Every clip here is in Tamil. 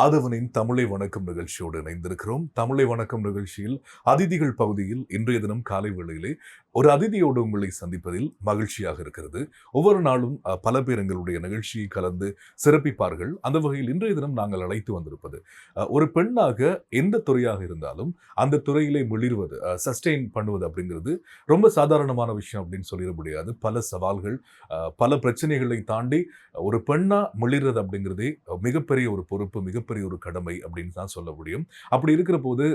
ஆதவனின் தமிழை வணக்கம் நிகழ்ச்சியோடு இணைந்திருக்கிறோம். தமிழை வணக்கம் நிகழ்ச்சியில் அதிதிகள் பகுதியில் இன்றைய தினம் காலை வேளையிலே ஒரு அதிதியோடு உங்களை சந்திப்பதில் மகிழ்ச்சியாக இருக்கிறது. ஒவ்வொரு நாளும் பல பேர் எங்களுடைய நிகழ்ச்சியை கலந்து சிறப்பிப்பார்கள். அந்த வகையில் இன்றைய தினம் நாங்கள் அழைத்து வந்திருப்பது ஒரு பெண்ணாக எந்த துறையாக இருந்தாலும் அந்த துறையிலே மிளிர்வது, சஸ்டெயின் பண்ணுவது அப்படிங்கிறது ரொம்ப சாதாரணமான விஷயம் அப்படின்னு சொல்லிட முடியாது. பல சவால்கள், பல பிரச்சனைகளை தாண்டி ஒரு பெண்ணா மிளிர்றது அப்படிங்கிறதே மிகப்பெரிய ஒரு பொறுப்பு, மிகப்பெரிய ஒரு கடமை அப்படின்னு தான் சொல்ல முடியும். அப்படி இருக்கிற போது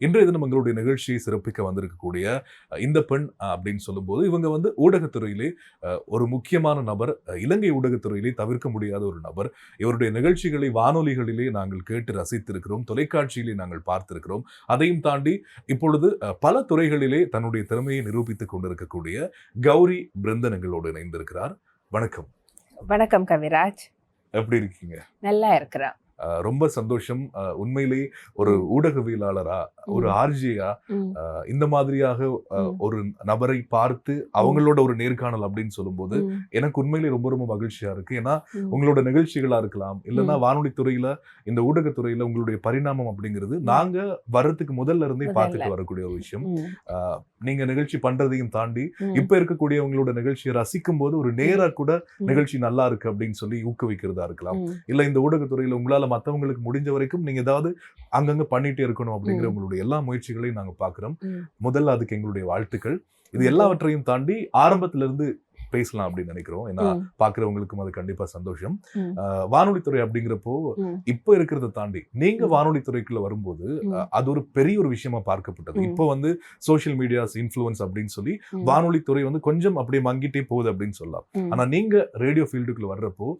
இன்றைய தினம் எங்களுடைய நிகழ்ச்சியை சிறப்பிக்க வந்திருக்கக்கூடிய இந்த பெண் அப்படின்னு சொல்லும்போது இவங்க ஊடகத்துறையிலே ஒரு முக்கியமான நபர், இலங்கை ஊடகத்துறையிலே தவிர்க்க முடியாத ஒரு நபர். இவருடைய நிகழ்ச்சிகளை வானொலிகளிலே நாங்கள் கேட்டு ரசித்திருக்கிறோம், தொலைக்காட்சியிலே நாங்கள் பார்த்திருக்கிறோம். அதையும் தாண்டி இப்பொழுது பல துறைகளிலே தன்னுடைய திறமையை நிரூபித்துக் கொண்டிருக்கக்கூடிய கௌரி பிருந்தன் எங்களோடு இணைந்திருக்கிறார். வணக்கம். வணக்கம் கவிராஜ். எப்படி இருக்கீங்க? நல்லா இருக்கிறேன். ரொம்ப சந்தோஷம். உண்மையிலேயே ஒரு ஊடகவியலாளரா, ஒரு ஆர்ஜியா இந்த மாதிரியாக ஒரு நபரை பார்த்து அவங்களோட ஒரு நேர்காணல் அப்படின்னு சொல்லும்போது எனக்கு உண்மையிலேயே ரொம்ப ரொம்ப மகிழ்ச்சியா இருக்கு. ஏன்னா உங்களோட நிகழ்ச்சிகளா இருக்கலாம், இல்லைன்னா வானொலி துறையில, இந்த ஊடகத்துறையில உங்களுடைய பரிணாமம் அப்படிங்கிறது நாங்க வர்றதுக்கு முதல்ல இருந்தே பார்த்துட்டு வரக்கூடிய ஒரு விஷயம். நீங்க நிகழ்ச்சி பண்றதையும் தாண்டி இப்ப இருக்கக்கூடிய உங்களோட நிகழ்ச்சியை ரசிக்கும் போது ஒரு நேரா கூட நிகழ்ச்சி நல்லா இருக்கு அப்படின்னு சொல்லி ஊக்குவிக்கிறதா இருக்கலாம். இல்ல இந்த ஊடகத்துறையில உங்களால மத்தவங்களுக்கு முடிஞ்ச வரைக்கும் நீங்க ஏதாவது அங்கங்க பண்ணிட்டே இருக்கணும் அப்படிங்கிற உங்களுடைய எல்லா முயற்சிகளையும் நாங்க பாக்குறோம். முதல்ல அதுக்கு எங்களுடைய வாழ்த்துக்கள். இது எல்லாவற்றையும் தாண்டி ஆரம்பத்துல இருந்து பேசலாம் அப்படின்னு நினைக்கிறோம். ஏன்னா பாக்குறவங்களுக்கும் அது கண்டிப்பா சந்தோஷம். வானொலித்துறை அப்படிங்கிறப்போ இப்ப இருக்கிறத தாண்டி நீங்க வானொலித்துறைக்குள்ள வரும்போது அது ஒரு பெரிய ஒரு விஷயமா பார்க்கப்பட்டது. இப்போ சோசியல் மீடியாஸ் இன்ஃப்ளூயன்ஸ் அப்படின்னு சொல்லி வானொலித்துறை கொஞ்சம் அப்படியே மங்கிட்டே போகுது அப்படின்னு சொல்லலாம். ஆனா நீங்க ரேடியோ ஃபீல்டுக்குள்ள வர்றப்போ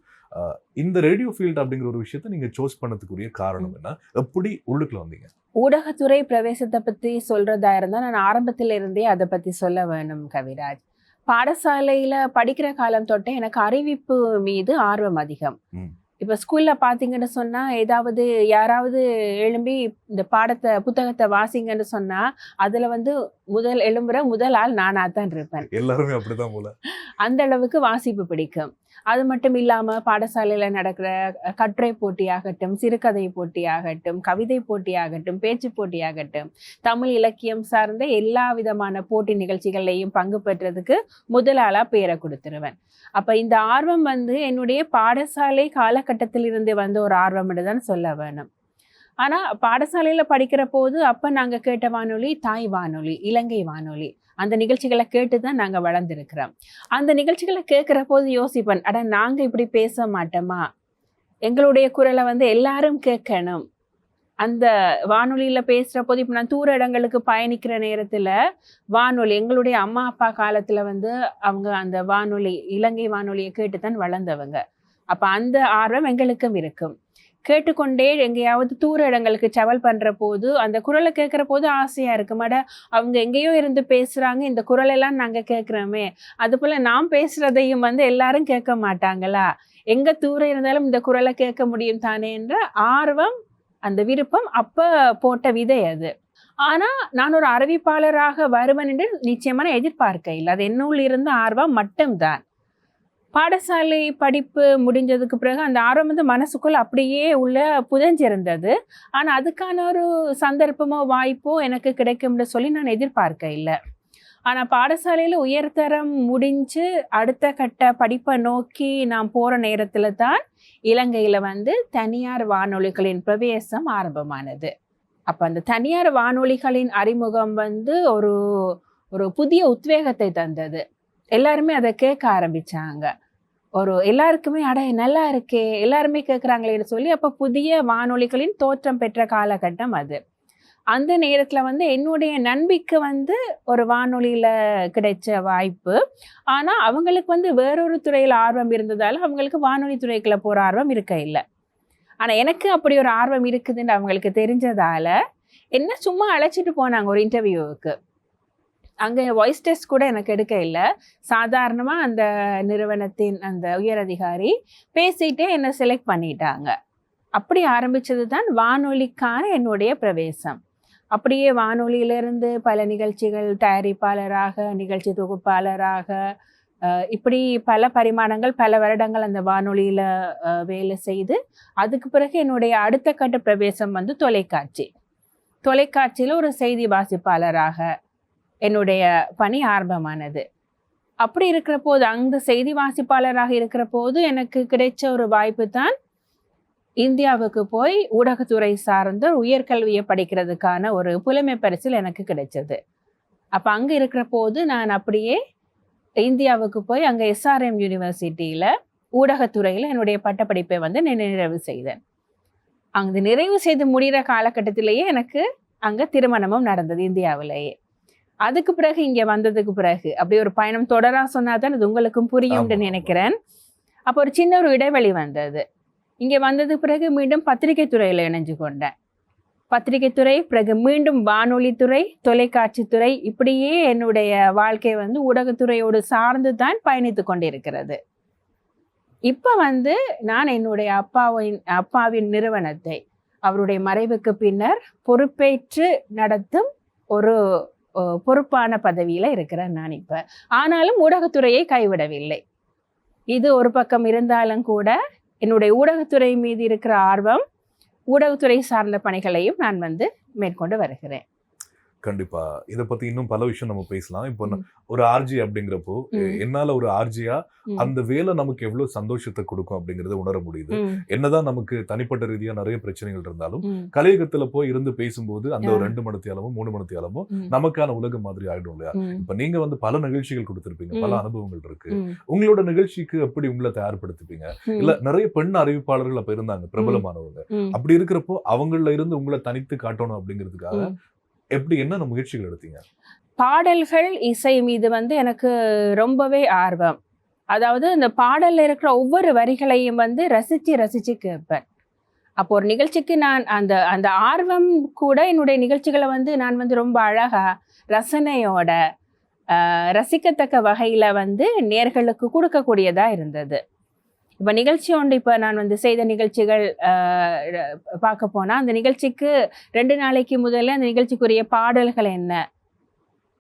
இந்த ரேடியோ ஃபீல்டு அப்படிங்கிற ஒரு விஷயத்தை நீங்க சூஸ் பண்ணதுக்குரிய காரணம் என்ன? எப்படி உள்ளுக்குள்ள வந்தீங்க? ஊடகத்துறை பிரவேசத்தை பத்தி சொல்றதா இருந்தா நான் ஆரம்பத்தில இருந்தே அதை பத்தி சொல்ல வேணும் கவிராஜ். பாடசாலையில படிக்கிற காலம் தொட்டே எனக்கு அறிவிப்பு மீது ஆர்வம் அதிகம். இப்ப ஸ்கூல்ல பாத்தீங்கன்னு சொன்னா ஏதாவது யாராவது எழும்பி இந்த புத்தகத்தை வாசிங்கன்னு சொன்னா அதுல எழும்புற முதல் ஆள் நானா தான் இருப்பேன். எல்லாருமே அப்படிதான் போல. அந்த அளவுக்கு வாசிப்பு பிடிக்கும். அது மட்டும் இல்லாம பாடசாலையில நடக்கிற கட்டுரை போட்டியாகட்டும், சிறுகதை போட்டியாகட்டும், கவிதை போட்டியாகட்டும், பேச்சு போட்டியாகட்டும், தமிழ் இலக்கியம் சார்ந்த எல்லா விதமான போட்டி நிகழ்ச்சிகள்லையும் பங்கு பெற்றதுக்கு முதலாளா பேரை கொடுத்துருவேன். அப்ப இந்த ஆர்வம் என்னுடைய பாடசாலை காலகட்டத்தில் இருந்து வந்த ஒரு ஆர்வம் தான் சொல்ல வேணும். ஆனா பாடசாலையில படிக்கிற போது அப்ப நாங்க கேட்ட வானொலி தாய் வானொலி, இலங்கை வானொலி. அந்த நிகழ்ச்சிகளை கேட்டுதான் நாங்க வளர்ந்துருக்கிறோம். அந்த நிகழ்ச்சிகளை கேட்கிற போது யோசிப்பேன், நாங்க இப்படி பேச மாட்டோமா, எங்களுடைய குரலை எல்லாரும் கேட்கணும். அந்த வானொலியில பேசுற போது இப்ப நான் தூர இடங்களுக்கு பயணிக்கிற நேரத்துல வானொலி, எங்களுடைய அம்மா அப்பா காலத்துல அவங்க அந்த வானொலி, இலங்கை வானொலியை கேட்டுதான் வளர்ந்தவங்க. அப்ப அந்த ஆர்வம் எங்களுக்கும் இருக்கும். கேட்டுக்கொண்டே எங்கேயாவது தூர இடங்களுக்கு ட்ராவல் பண்ற போது அந்த குரலை கேட்கிற போது ஆசையா இருக்கு. அவங்க எங்கேயோ இருந்து பேசுறாங்க, இந்த குரலெல்லாம் நாங்க கேட்கிறோமே, அது போல நாம் பேசுறதையும் எல்லாரும் கேட்க மாட்டாங்களா, எங்க தூரம் இருந்தாலும் இந்த குரலை கேட்க முடியும் தானே என்ற ஆர்வம், அந்த விருப்பம் அப்ப போட்ட விதை அது. ஆனா நான் ஒரு அறிவிப்பாளராக வருவேன் என்று நிச்சயமா எதிர்பார்க்க இல்லை. அது என்னுள் இருந்த ஆர்வம் மட்டும்தான். பாடசாலை படிப்பு முடிஞ்சதுக்கு பிறகு அந்த ஆர்வம் மனசுக்குள்ள அப்படியே உள்ள புதைஞ்சிருந்தது. ஆனா அதுக்கான ஒரு சந்தர்ப்பமோ வாய்ப்போ எனக்கு கிடைக்கும்னு சொல்லி நான் எதிர்பார்க்க இல்லை. ஆனா பாடசாலையில உயர்தரம் முடிஞ்சு அடுத்த கட்ட படிப்பை நோக்கி நான் போற நேரத்துல தான் இலங்கையில தனியார் வானொலிகளின் பிரவேசம் ஆரம்பமானது. அப்ப அந்த தனியார் வானொலிகளின் அறிமுகம் ஒரு ஒரு புதிய உத்வேகத்தை தந்தது. எல்லாருமே அதை கேட்க ஆரம்பிச்சாங்க. எல்லாருக்குமே நல்லா இருக்கே, எல்லாருமே கேட்குறாங்களேன்னு சொல்லி அப்போ புதிய வானொலிகளின் தோற்றம் பெற்ற காலகட்டம் அது. அந்த நேரத்தில் என்னுடைய நண்பிக்கு ஒரு வானொலியில் கிடைச்ச வாய்ப்பு. ஆனால் அவங்களுக்கு வேறொரு துறையில் ஆர்வம் இருந்ததால் அவங்களுக்கு வானொலி துறைக்குள்ள போகிற ஆர்வம் இருக்க இல்லை. ஆனால் எனக்கு அப்படி ஒரு ஆர்வம் இருக்குதுன்னு அவங்களுக்கு தெரிஞ்சதால என்ன சும்மா அழைச்சிட்டு போனாங்க ஒரு இன்டர்வியூவுக்கு. அங்கே வாய்ஸ் டெஸ்ட் கூட எனக்கு எடுக்க இல்லை. சாதாரணமாக அந்த நிறுவனத்தின் அந்த உயரதிகாரி பேசிகிட்டே என்னை செலக்ட் பண்ணிட்டாங்க. அப்படி ஆரம்பித்தது தான் வானொலிக்கான என்னுடைய பிரவேசம். அப்படியே வானொலியிலிருந்து பல நிகழ்ச்சிகள் தயாரிப்பாளராக, நிகழ்ச்சி தொகுப்பாளராக, இப்படி பல பரிமாணங்கள், பல வருடங்கள் அந்த வானொலியில வேலை செய்து, அதுக்கு பிறகு என்னுடைய அடுத்த கட்ட பிரவேசம் வந்து தொலைக்காட்சியில ஒரு செய்தி வாசிப்பாளராக என்னுடைய பணி ஆரம்பமானது. அப்படி இருக்கிற போது, அந்த செய்தி வாசிப்பாளராக இருக்கிற போது எனக்கு கிடைச்ச ஒரு வாய்ப்பு தான் இந்தியாவுக்கு போய் ஊடகத்துறை சார்ந்த உயர்கல்வியை படிக்கிறதுக்கான ஒரு புலமை பரிசில் எனக்கு கிடைச்சது. அப்போ அங்கே இருக்கிற போது நான் அப்படியே இந்தியாவுக்கு போய் அங்கே SRM யூனிவர்சிட்டியில் ஊடகத்துறையில் என்னுடைய பட்டப்படிப்பை வந்து நிறைவு செய்தேன். அங்கே நிறைவு செய்து முடிகிற காலகட்டத்திலேயே எனக்கு அங்கே திருமணமும் நடந்தது இந்தியாவிலேயே. அதுக்கு பிறகு இங்கே வந்ததுக்கு பிறகு அப்படி ஒரு பயணம் தொடரா சொன்னால் தான் அது உங்களுக்கும் புரியும்னு நினைக்கிறேன். அப்போ ஒரு சின்ன ஒரு இடைவெளி வந்தது. இங்கே வந்தது பிறகு மீண்டும் பத்திரிகை துறையில் இணைஞ்சு கொண்டேன். பத்திரிகை துறை, பிறகு மீண்டும் வானொலி துறை, தொலைக்காட்சி துறை, இப்படியே என்னுடைய வாழ்க்கை வந்து ஊடகத்துறையோடு சார்ந்து தான் பயணித்து கொண்டிருக்கிறது. இப்போ வந்து நான் என்னுடைய அப்பாவின் நிறுவனத்தை அவருடைய மறைவுக்கு பின்னர் பொறுப்பேற்று நடத்தும் ஒரு பொறுப்பான பதவியில் இருக்கிறேன் நான் இப்போ. ஆனாலும் ஊடகத்துறையை கைவிடவில்லை. இது ஒரு பக்கம் இருந்தாலும் கூட என்னுடைய ஊடகத்துறை மீது இருக்கிற ஆர்வம், ஊடகத்துறை சார்ந்த பணிகளையும் நான் வந்து மேற்கொண்டு வருகிறேன். கண்டிப்பா இதை பத்தி இன்னும் பல விஷயம் நம்ம பேசலாம். இப்போ ஒரு ஆர்ஜி அப்படிங்கிறப்போ என்னால ஒரு ஆர்ஜியா அந்த வேலை நமக்கு எவ்வளவு சந்தோஷத்தை கொடுக்கும் அப்படிங்கறத உணர முடியுது. என்னதான் நமக்கு தனிப்பட்ட ரீதியா நிறைய பிரச்சனைகள் இருந்தாலும் கலையகத்துல போய் இருந்து பேசும்போது அந்த ஒரு 2 மணித்தியாலமும் 3 மணித்தியாலமும் நமக்கான உலகம் மாதிரி ஆயிடும் இல்லையா? இப்ப நீங்க வந்து பல நிகழ்ச்சிகள் கொடுத்திருப்பீங்க, பல அனுபவங்கள் இருக்கு. உங்களோட நிகழ்ச்சிக்கு எப்படி உங்களை தயார்படுத்திப்பீங்க? இல்ல நிறைய பெண் அறிவிப்பாளர்கள் அப்ப இருந்தாங்க, பிரபலமானவங்க. அப்படி இருக்கிறப்போ அவங்கள இருந்து உங்களை தனித்து காட்டணும் அப்படிங்கிறதுக்காக எப்படி என்னென்ன முயற்சிகள் எடுத்தீங்க? பாடல்கள், இசை மீது வந்து எனக்கு ரொம்பவே ஆர்வம். அதாவது இந்த பாடல்ல இருக்கிற ஒவ்வொரு வரிகளையும் வந்து ரசிச்சு கேட்பேன். அப்போ ஒரு நிகழ்ச்சிக்கு நான் அந்த அந்த ஆர்வம் கூட என்னுடைய நிகழ்ச்சிகளை வந்து நான் வந்து ரொம்ப அழகா ரசனையோட ரசிக்கத்தக்க வகையில வந்து நேர்களுக்கு கொடுக்கக்கூடியதா இருந்தது. இப்போ நிகழ்ச்சி ஒன்று இப்போ நான் வந்து செய்த நிகழ்ச்சிகள் பார்க்க போனால், அந்த நிகழ்ச்சிக்கு 2 நாளைக்கு முதல்ல அந்த நிகழ்ச்சிக்குரிய பாடல்கள் என்ன,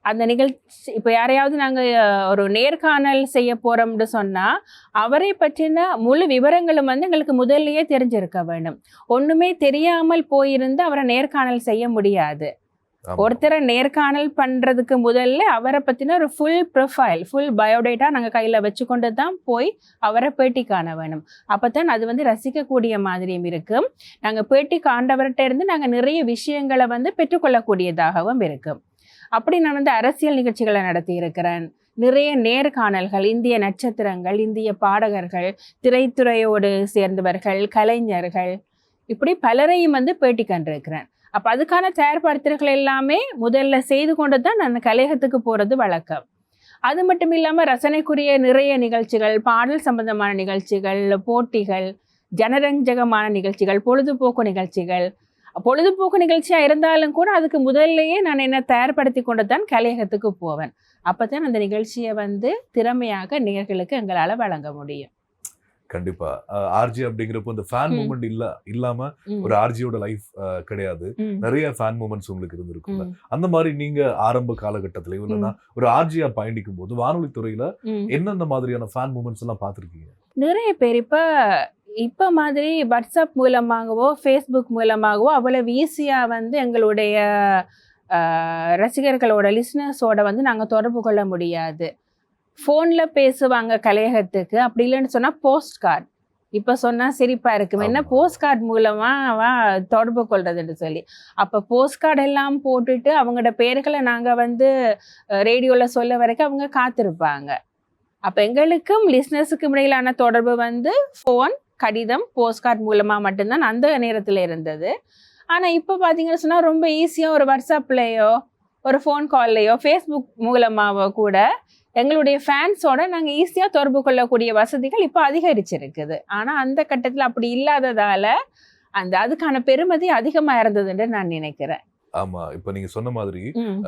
அந்த நிகழ்ச்சி இப்போ யாரையாவது நாங்கள் ஒரு நேர்காணல் செய்ய போகிறோம்னு சொன்னால் அவரை பற்றின முழு விவரங்களும் வந்து எங்களுக்கு முதல்லையே தெரிஞ்சிருக்க வேண்டும். ஒன்றுமே தெரியாமல் போயிருந்து அவரை நேர்காணல் செய்ய முடியாது. ஒருத்தரை நேர்காணல் பண்ணுறதுக்கு முதல்ல அவரை பற்றின ஒரு ஃபுல் ப்ரொஃபைல், ஃபுல் பயோடேட்டா நாங்கள் கையில் வச்சுக்கொண்டு தான் போய் அவரை பேட்டி காண வேணும். அப்போ தான் அது வந்து ரசிக்கக்கூடிய மாதிரியும் இருக்கும். நாங்கள் பேட்டி காண்டவர்கிட்ட இருந்து நாங்கள் நிறைய விஷயங்களை வந்து பெற்றுக்கொள்ளக்கூடியதாகவும் இருக்கும். அப்படி நான் வந்து அரசியல் நிகழ்ச்சிகளை நடத்தி இருக்கிறேன். நிறைய நேர்காணல்கள், இந்திய நட்சத்திரங்கள், இந்திய பாடகர்கள், திரைத்துறையோடு சேர்ந்தவர்கள், கலைஞர்கள், இப்படி பலரையும் வந்து பேட்டி கண்டிருக்கிறேன். அப்போ அதுக்கான தயார்படுத்தல்கள் எல்லாமே முதல்ல செய்து கொண்டு தான் நான் கலையகத்துக்கு போகிறது வழக்கம். அது மட்டும் இல்லாமல் ரசனைக்குரிய நிறைய நிகழ்ச்சிகள், பாடல் சம்பந்தமான நிகழ்ச்சிகள், போட்டிகள், ஜனரஞ்சகமான நிகழ்ச்சிகள், பொழுதுபோக்கு நிகழ்ச்சியாக இருந்தாலும் கூட அதுக்கு முதல்லையே நான் என்ன தயார்படுத்தி கொண்டு தான் கலையகத்துக்கு போவேன். அப்போ தான் அந்த நிகழ்ச்சியை வந்து திறமையாக நேயர்களுக்கு எங்களால் வழங்க முடியும். கண்டிப்பா ஆர்ஜி அப்படிங்கிறப்போ இந்த ஃபேன் மூமெண்ட் இல்லாம ஒரு ஆர்ஜியோட லைஃப் கிடையாது. நிறைய ஃபேன் மூமெண்ட்ஸ் உங்களுக்கு இருந்திருக்கும்ல. அந்த மாதிரி நீங்க ஆரம்ப காலகட்டத்துல இல்லைன்னா ஒரு ஆர்ஜியா பயணிக்கும் போது வானொலி துறையில என்னென்ன மாதிரியான ஃபேன் மூமெண்ட்ஸ் எல்லாம் பார்த்திருக்கீங்க? நிறைய பேர் இப்ப மாதிரி வாட்ஸ்அப் மூலமாகவோ ஃபேஸ்புக் மூலமாகவோ அவ்வளவு ஈஸியா வந்து எங்களுடைய ரசிகர்களோட லிஸ்னர்ஸோட வந்து நாங்க தொடர்பு கொள்ள முடியாது. ஃபோனில் பேசுவாங்க கலையகத்துக்கு. அப்படி இல்லைன்னு சொன்னால் போஸ்ட் கார்டு. இப்போ சொன்னால் சிரிப்பாக இருக்கும், என்ன போஸ்ட் கார்டு மூலமாக தொடர்பு கொள்றதுன்னு சொல்லி. அப்போ போஸ்ட் கார்டு எல்லாம் போட்டுட்டு அவங்களோட பேர்களை நாங்கள் வந்து ரேடியோவில் சொல்ல வரைக்கும் அவங்க காத்திருப்பாங்க. அப்போ எங்களுக்கும் லிஸ்னர்ஸுக்கும் இடையிலான தொடர்பு வந்து ஃபோன், கடிதம், போஸ்ட் கார்டு மூலமாக மட்டும்தான் அந்த நேரத்தில் இருந்தது. ஆனால் இப்போ பார்த்தீங்கன்னு சொன்னால் ரொம்ப ஈஸியாக ஒரு வாட்ஸ்அப்லேயோ ஒரு ஃபோன் கால்லையோ ஃபேஸ்புக் மூலமாகவோ கூட எங்களுடைய ஃபேன்ஸோட நாங்கள் ஈஸியாக தொடர்பு கொள்ளக்கூடிய வசதிகள் இப்போ அதிகரிச்சிருக்குது. ஆனால் அந்த கட்டத்தில் அப்படி இல்லாததால் அதுக்கான பெருமதி அதிகமாக இருந்ததுன்னு நான் நினைக்கிறேன். ஆமா. இப்ப நீங்க சொன்ன மாதிரி ம்.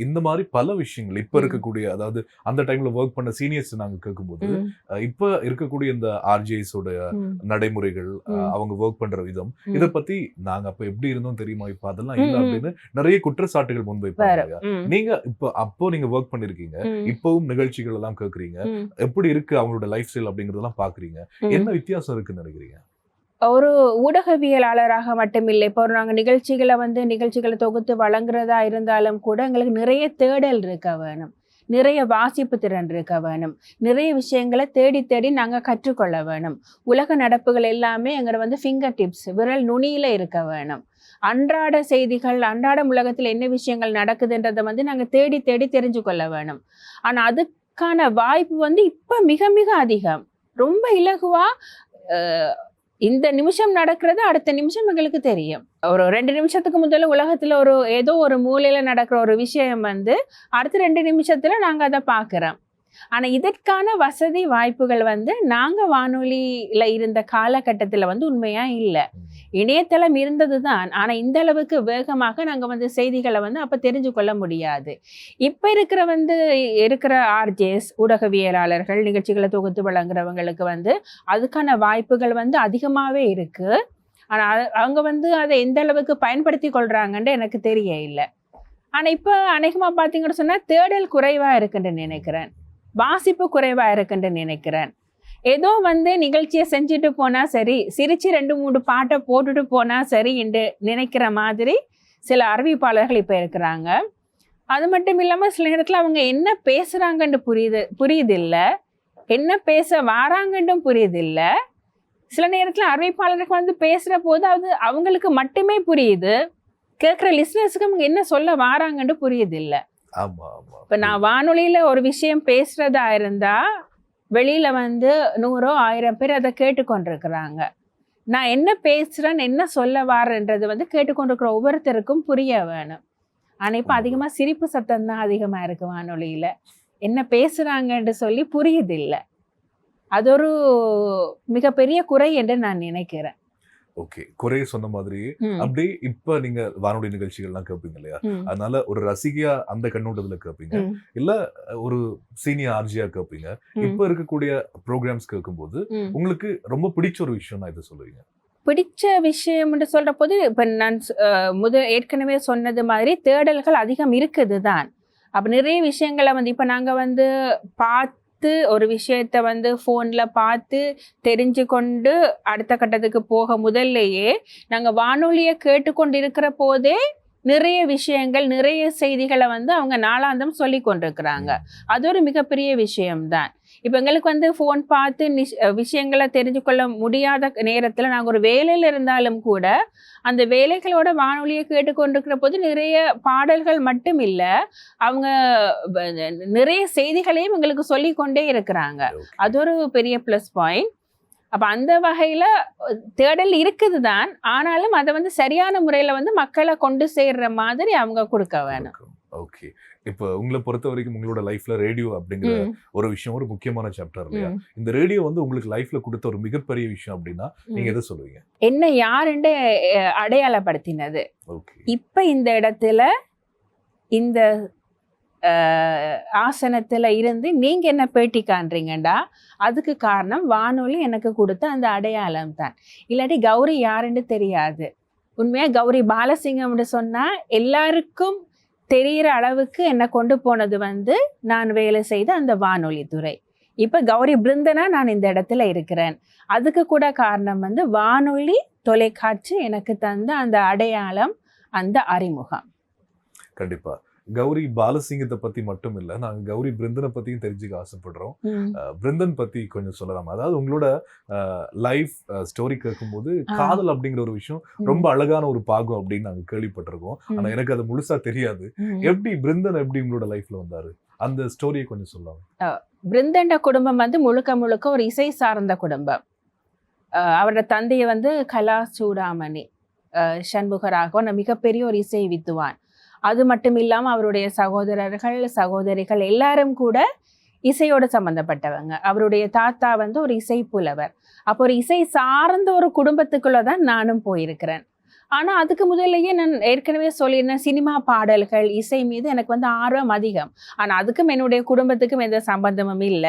இந்த மாதிரி பல விஷயங்கள் இப்ப ம். இருக்கக்கூடிய, அதாவது அந்த டைம்ல வொர்க் பண்ண சீனியர்ஸ் நாங்க கேட்கும்போது, ம். இப்ப இருக்கக்கூடிய இந்த ஆர்ஜேஸ் உடைய ம். நடைமுறைகள், ம். அவங்க வொர்க் பண்ற விதம், ம். இத பத்தி நாங்க அப்ப எப்படி இருந்தோம் தெரியுமா? இப்ப அதெல்லாம் இல்ல ம். அப்படின்னு நெறைய குற்றச்சாட்டுகள் முன்வைப்பாங்க வரும். இல்லையா? ம். நீங்க அப்போ நீங்க வொர்க் பண்ணிருக்கீங்க. ம். இப்பவும் நிகழ்ச்சிகள் எல்லாம் கேட்கறீங்க. ம். எப்படி இருக்கு அவங்களோட லைஃப் ஸ்டைல் அப்படிங்கறதெல்லாம் பாக்குறீங்க. ம். என்ன வித்தியாசம் இருக்குன்னு நினைக்கிறீங்க? ஒரு ஊடகவியலாளராக மட்டுமில்லை. இப்போ நாங்க நிகழ்ச்சிகளை தொகுத்து வழங்குறதா இருந்தாலும் கூட, எங்களுக்கு நிறைய தேடல் இருக்க வேணும். நிறைய வாசிப்பு திறன் இருக்க வேணும். நிறைய விஷயங்கள தேடி தேடி நாங்க கற்றுக்கொள்ள வேணும். உலக நடப்புகள் எல்லாமே எங்கட ஃபிங்கர் டிப்ஸ், விரல் நுனியில இருக்க வேணும். அன்றாட செய்திகள், அன்றாடம் உலகத்துல என்ன விஷயங்கள் நடக்குதுன்றத நாங்க தேடி தேடி தெரிஞ்சு கொள்ள வேணும். ஆனா அதுக்கான வாய்ப்பு இப்ப மிக மிக அதிகம். ரொம்ப இலகுவா அ இந்த நிமிஷம் நடக்கிறது அடுத்த நிமிஷம் எங்களுக்கு தெரியும். ஒரு 2 நிமிஷத்துக்கு முதல்ல உலகத்துல ஏதோ ஒரு மூலையில நடக்கிற ஒரு விஷயம் அடுத்த 2 நிமிஷத்துல நாங்க அதை பார்க்கிறோம். ஆனா இதற்கான வசதி வாய்ப்புகள் நாங்க வானொலியில இருந்த காலகட்டத்துல உண்மையா இல்ல. இணையதளம் இருந்ததுதான். ஆனா இந்த அளவுக்கு வேகமாக நாங்க செய்திகளை அப்ப தெரிஞ்சு கொள்ள முடியாது. இப்ப இருக்கிற ஆர்ஜேஸ், ஊடகவியலாளர்கள், நிகழ்ச்சிகளை தொகுத்து வழங்குறவங்களுக்கு அதுக்கான வாய்ப்புகள் அதிகமாவே இருக்கு. ஆனா அவங்க அதை எந்த அளவுக்கு பயன்படுத்தி கொள்றாங்கன்னு எனக்கு தெரிய இல்ல. ஆனா இப்ப அநேகமா பாத்தீங்கன்னு சொன்னா தேடல் குறைவா இருக்குன்னு நினைக்கிறேன். வாசிப்பு குறைவா இருக்குன்னு நினைக்கிறேன். ஏதோ நிகழ்ச்சியை செஞ்சுட்டு போனா சரி, சிரிச்சு 2-3 பாட்டை போட்டுட்டு போனா சரி என்று நினைக்கிற மாதிரி சில அறிவிப்பாளர்கள் இப்ப இருக்கிறாங்க. அது மட்டும் இல்லாம சில நேரத்துல அவங்க என்ன பேசுறாங்கன்னு புரியுதில்ல, என்ன பேச வாராங்கன்னும் புரியுதில்ல. சில நேரத்துல அறிவிப்பாளர்கள் பேசுற போது அது அவங்களுக்கு மட்டுமே புரியுது. கேட்கிற லிசனர்ஸுக்கு அவங்க என்ன சொல்ல வாராங்கன்னு புரியுதில்ல. ஆமா, ஆமா. இப்ப நான் வானொலியில ஒரு விஷயம் பேசுறதா இருந்தா வெளியில 100 1000 பேர் அதை கேட்டுக்கொண்டிருக்கிறாங்க. நான் என்ன பேசுறேன், என்ன சொல்ல வாரேன்றது கேட்டுக்கொண்டிருக்கிற ஒவ்வொருத்தருக்கும் புரிய வேணும். ஆனா இப்ப அதிகமா சிரிப்பு சத்தம் தான் அதிகமா இருக்கு வானொலியில. என்ன பேசுறாங்கன்னு சொல்லி புரியுதில்ல. அது ஒரு மிகப்பெரிய குறை என்று நான் நினைக்கிறேன். ஓகே. குறைய சொன்ன மாதிரி, ம். அப்படியே இப்ப நீங்க வானொலி நிகழ்ச்சிகள்லாம் கேட்பீங்க இல்லையா? ம். அதனால ஒரு ரசிகையா அந்த கண்ணோட்டத்துல கேட்பீங்க. ம். இல்ல ஒரு சீனியர் ஆர்ஜியா கேட்பீங்க. ம். இப்ப இருக்கக்கூடிய ப்ரோகிராம்ஸ் கேட்கும்போது, ம். உங்களுக்கு ரொம்ப பிடிச்ச ஒரு விஷயம்னா எத சொல்லுவீங்க? பிடிச்ச விஷயம்னு சொல்ற போது இப்ப நான் ஏற்கனவே சொன்னது மாதிரி தேடல்கள் அதிகம் இருக்குது தான். அப்ப நிறைய விஷயங்களை இப்ப நாங்க பார்த்து ஒரு விஷயத்த போன்ல பார்த்து தெரிஞ்சு கொண்டு அடுத்த கட்டத்துக்கு போக முதல்லையே நாங்க வானொலியை கேட்டுக்கொண்டு இருக்கிற போதே நிறைய விஷயங்கள், நிறைய செய்திகளை அவங்க நாளாந்தம் சொல்லி கொண்டிருக்கிறாங்க. அது ஒரு மிகப்பெரிய விஷயம்தான். இப்ப எங்களுக்கு போன் பார்த்து விஷயங்களை தெரிஞ்சு கொள்ள முடியாத நேரத்துல நாங்க ஒரு வேலையில இருந்தாலும் கூட அந்த வேலைகளோட வானொலியை கேட்டுக்கொண்டிருக்கிற போது நிறைய பாடல்கள் மட்டும் இல்ல, அவங்க நிறைய செய்திகளையும் எங்களுக்கு சொல்லிக்கொண்டே இருக்கிறாங்க. அது ஒரு பெரிய பிளஸ் பாயிண்ட். அப்ப அந்த வகையில தேடல் இருக்குதுதான். ஆனாலும் அதை சரியான முறையில மக்களை கொண்டு சேர்ற மாதிரி அவங்க கொடுக்க வேணும். ஓகே. இப்ப உங்களை பொறுத்த வரைக்கும் உங்களோட லைஃப்ல ரேடியோ அப்படிங்கிற ஒரு விஷயம் ஒரு முக்கியமான சாப்டர் இல்லையா? இந்த ரேடியோ உங்களுக்கு லைஃப்ல கொடுத்த ஒரு மிகப்பெரிய விஷயம் அப்படின்னா நீங்க எதை சொல்லுவீங்க? என்ன யாருன்னு அடையாளப்படுத்தினது. இப்ப இந்த இடத்துல இந்த ஆசனத்துல இருந்து நீங்க என்ன பேட்டி காண்றீங்கடா, அதுக்கு காரணம் வானொலி எனக்கு கொடுத்த அந்த அடையாளம் தான். இல்லாட்டி கௌரி யாருன்னு தெரியாது. உண்மையா கௌரி பாலசிங்கம்னு சொன்னா எல்லாருக்கும் தெரிகிற அளவுக்கு என்னை கொண்டு போனது நான் வேலை செய்த அந்த வானொலி துறை. இப்ப கௌரி பிருந்தனா நான் இந்த இடத்துல இருக்கிறேன். அதுக்கு கூட காரணம் வானொலி, தொலைக்காட்சி எனக்கு தந்த அந்த அடையாளம், அந்த அறிமுகம். கண்டிப்பா. கௌரி பாலசிங்கத்தை பத்தி மட்டும் இல்ல, நாங்க கௌரி பிருந்தனை பத்தியும் தெரிஞ்சுக்க ஆசைப்படுறோம். பிருந்தன் பத்தி கொஞ்சம் சொல்லலாம். அதாவது உங்களோட லைஃப் ஸ்டோரி கேட்கும்போது காதல் அப்படிங்கிற ஒரு விஷயம் ரொம்ப அழகான ஒரு பாகம் அப்படின்னு நாங்க கேள்விப்பட்டிருக்கோம். ஆனா எனக்கு அது முழுசா தெரியாது. பிருந்தன் எப்படி உங்களோட லைஃப்ல வந்தாரு? அந்த ஸ்டோரியை கொஞ்சம் சொல்லலாம். பிருந்தன் குடும்பம் முழுக்க முழுக்க ஒரு இசை சார்ந்த குடும்பம். அவரோட தந்தையை கலா சூடாமணி சண்முகராக மிகப்பெரிய ஒரு இசை வித்துவான். அது மட்டும் இல்லாம அவருடைய சகோதரர்கள், சகோதரிகள் எல்லாரும் கூட இசையோடு சம்பந்தப்பட்டவங்க. அவருடைய தாத்தா ஒரு இசை புலவர். அப்போ ஒரு இசை சார்ந்த ஒரு குடும்பத்துக்குள்ளதான் நானும் போயிருக்கிறேன். ஆனா அதுக்கு முதல்லயே நான் ஏற்கனவே சொல்லியிருந்தேன், சினிமா பாடல்கள், இசை மீது எனக்கு வந்து ஆர்வம் அதிகம். ஆனா அதுக்கும் என்னுடைய குடும்பத்துக்கும் எந்த சம்பந்தமும் இல்ல.